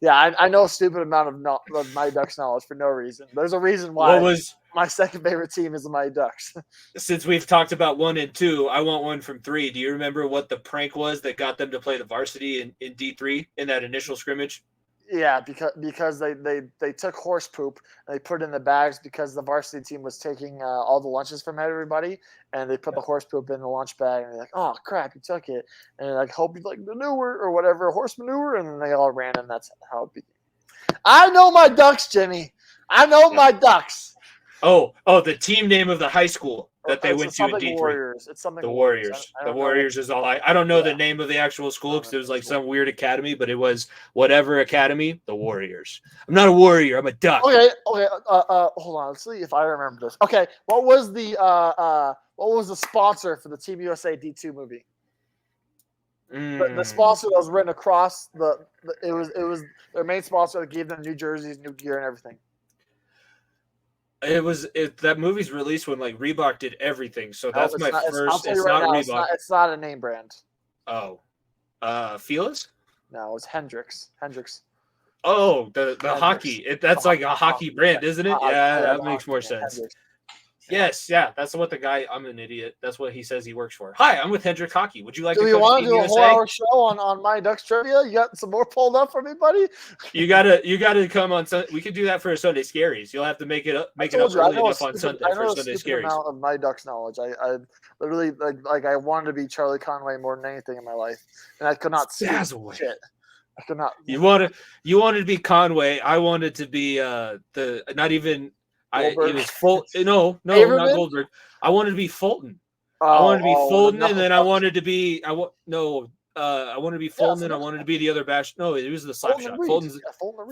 Speaker 3: Yeah, I know a stupid amount of Mighty Ducks knowledge for no reason. There's a reason why my second favorite team is the Mighty Ducks.
Speaker 1: Since we've talked about 1 and 2, I want one from 3. Do you remember what the prank was that got them to play the varsity in D3 in that initial scrimmage?
Speaker 3: Yeah, because they took horse poop and they put it in the bags because the varsity team was taking all the lunches from everybody, and they put the horse poop in the lunch bag, and they're like, "Oh crap, you took it!" And they're like, "Hope you like manure or whatever, horse manure," and then they all ran, and that's how it began. I know my Ducks, Jimmy. I know my Ducks.
Speaker 1: Oh, the team name of the high school that they went to in D3.
Speaker 3: Warriors. It's something.
Speaker 1: The Warriors. The Warriors is all I don't know the name of the actual school because it was like some weird academy, but it was whatever academy. The Warriors. I'm not a Warrior. I'm a Duck.
Speaker 3: Okay. Hold on. Let's see if I remember this. Okay. What was the sponsor for the Team USA D2 movie? The sponsor that was written across it was their main sponsor that gave them new jerseys, new gear, and everything.
Speaker 1: That movie's released when like Reebok did everything, so that's my first.
Speaker 3: It's not Reebok. It's not a name brand.
Speaker 1: Oh, Feliz?
Speaker 3: No, it's Hendrix.
Speaker 1: Oh, the hockey. That's like a hockey brand, isn't it? Yeah, that makes more sense. Hendrix. Yes, yeah, that's what the guy. I'm an idiot. That's what he says he works for. Hi, I'm with Hendrick Hockey. Would you like to?
Speaker 3: Do you want to do a whole-hour show on my Ducks trivia? You got some more pulled up for me, buddy?
Speaker 1: You gotta come on Sunday. We could do that for a Sunday Scaries. You'll have to make it up early enough on Sunday for Sunday Scaries.
Speaker 3: Amount of my Ducks knowledge. I literally like I wanted to be Charlie Conway more than anything in my life, and I could not see shit. I could not.
Speaker 1: You wanted to be Conway. I wanted to be not even. It was Fulton. No,
Speaker 3: Haverman?
Speaker 1: Not Goldberg. I wanted to be Fulton. I wanted to be Fulton, and then I wanted to be. I wanted to be Fulton, and I wanted to be the other bash. No, it was the slap shot.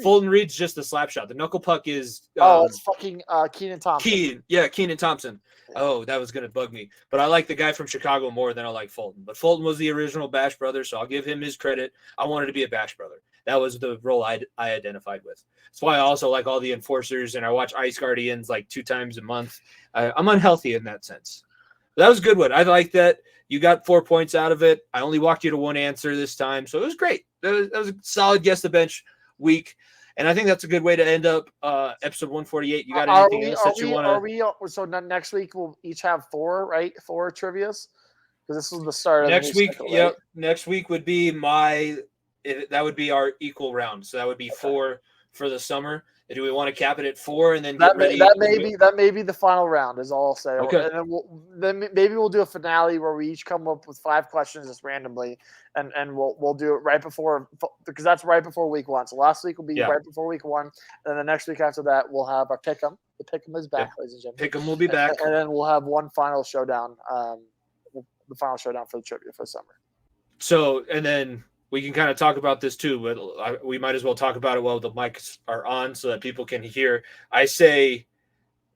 Speaker 1: Fulton Reed's just the slap shot. The knuckle puck is.
Speaker 3: It's fucking Keenan Thompson.
Speaker 1: Keenan Thompson. Oh, that was gonna bug me. But I like the guy from Chicago more than I like Fulton. But Fulton was the original Bash brother, so I'll give him his credit. I wanted to be a Bash brother. That was the role I identified with. That's why I also like all the enforcers, and I watch Ice Guardians like 2 times a month. I'm unhealthy in that sense. But that was a good one. I like that. You got 4 points out of it. I only walked you to one answer this time, so it was great. That was a solid guess the bench week, and I think that's a good way to end up episode 148. You got anything else that you want
Speaker 3: to? So next week we'll each have 4, right? 4 trivias, because this was the start of
Speaker 1: next week.
Speaker 3: Cycle,
Speaker 1: yep,
Speaker 3: right?
Speaker 1: Next week would be that would be our equal round. So that would be 4 for the summer. Do we want to cap it at 4 and then get ready?
Speaker 3: That may be the final round, is all I'll say.
Speaker 1: Okay.
Speaker 3: And then maybe we'll do a finale where we each come up with 5 questions just randomly, and we'll do it right before, because that's right before week 1. So last week will be right before week 1, and then the next week after that we'll have our pick'em. The pick'em is back, ladies and gentlemen.
Speaker 1: Pick'em will be back,
Speaker 3: and then we'll have one final showdown. The final showdown for the trivia for the summer.
Speaker 1: So, and then we can kind of talk about this too, but we might as well talk about it while the mics are on so that people can hear. I say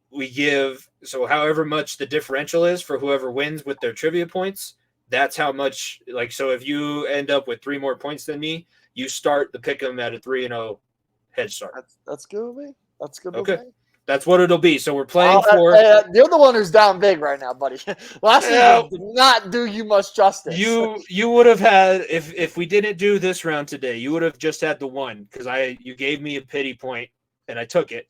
Speaker 1: we give, so however much the differential is for whoever wins with their trivia points, that's how much, like, so if you end up with 3 more points than me, you start the pick'em at a 3-0 head start.
Speaker 3: That's good with me. That's good
Speaker 1: okay.
Speaker 3: with me.
Speaker 1: That's what it'll be. So we're playing for.
Speaker 3: You're the one who's down big right now, buddy. Last week did not do you much justice.
Speaker 1: You would have had, if we didn't do this round today, you would have just had the 1 because you gave me a pity point and I took it.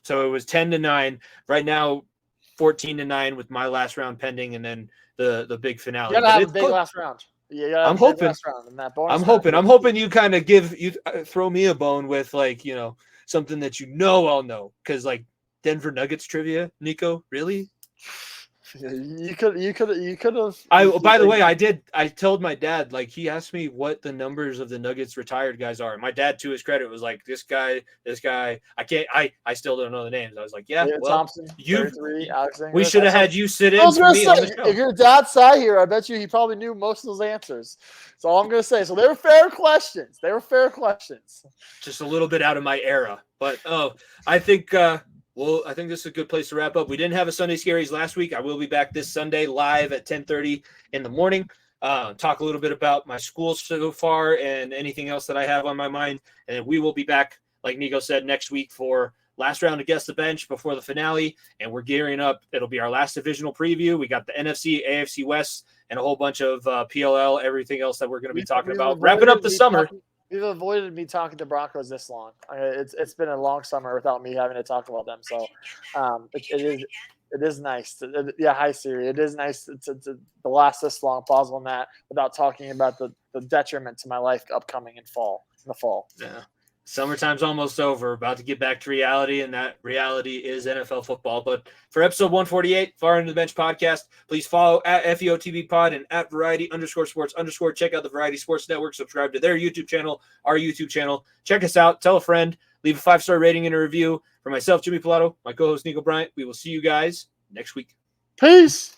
Speaker 1: So it was 10-9. Right now, 14-9 with my last round pending, and then the big finale.
Speaker 3: You gotta
Speaker 1: But
Speaker 3: have a
Speaker 1: it's
Speaker 3: big
Speaker 1: close.
Speaker 3: last round. Yeah, you gotta
Speaker 1: I'm
Speaker 3: have a big
Speaker 1: hoping.
Speaker 3: last round in that bonus
Speaker 1: I'm
Speaker 3: round.
Speaker 1: hoping you kind of throw me a bone with like, something that I'll know, because like Denver Nuggets trivia, Nico, really?
Speaker 3: You could have.
Speaker 1: By the way, I told my dad, like, he asked me what the numbers of the Nuggets retired guys are. My dad, to his credit, was like, this guy. I still don't know the names. I was like, yeah,
Speaker 3: David
Speaker 1: well,
Speaker 3: Thompson, 33, Alex
Speaker 1: we
Speaker 3: English.
Speaker 1: should have had you sit
Speaker 3: I
Speaker 1: in
Speaker 3: was
Speaker 1: for
Speaker 3: gonna
Speaker 1: me
Speaker 3: say,
Speaker 1: on the show.
Speaker 3: if your dad sat here, I bet you he probably knew most of those answers. That's all I'm gonna say. So they were fair questions.
Speaker 1: Just a little bit out of my era, but I think I think this is a good place to wrap up. We didn't have a Sunday Scaries last week. I will be back this Sunday live at 10:30 in the morning. Talk a little bit about my school so far and anything else that I have on my mind. And we will be back, like Nico said, next week for last round of Guess the Bench before the finale. And we're gearing up. It'll be our last divisional preview. We got the NFC, AFC West, and a whole bunch of PLL, everything else that we're going to be talking about. Wrapping up the summer.
Speaker 3: We've avoided me talking to Broncos this long. It's been a long summer without me having to talk about them. So it is nice. Hi Siri. It is nice to last this long, pause on that without talking about the detriment to my life upcoming in the fall.
Speaker 1: Yeah. Summertime's almost over, about to get back to reality, and that reality is NFL football. But for episode 148, Far Into the Bench podcast, please follow at FEOTB Pod and at Variety_Sports_. Check out the Variety Sports Network. Subscribe to their YouTube channel, our YouTube channel. Check us out. Tell a friend. Leave a 5-star rating and a review. For myself, Jimmy Pilato, my co-host Nico Bryant, we will see you guys next week.
Speaker 3: Peace.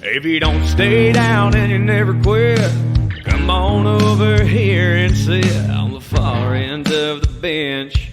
Speaker 2: If you don't stay down and you never quit, come on over here and sit on the far end of the bench.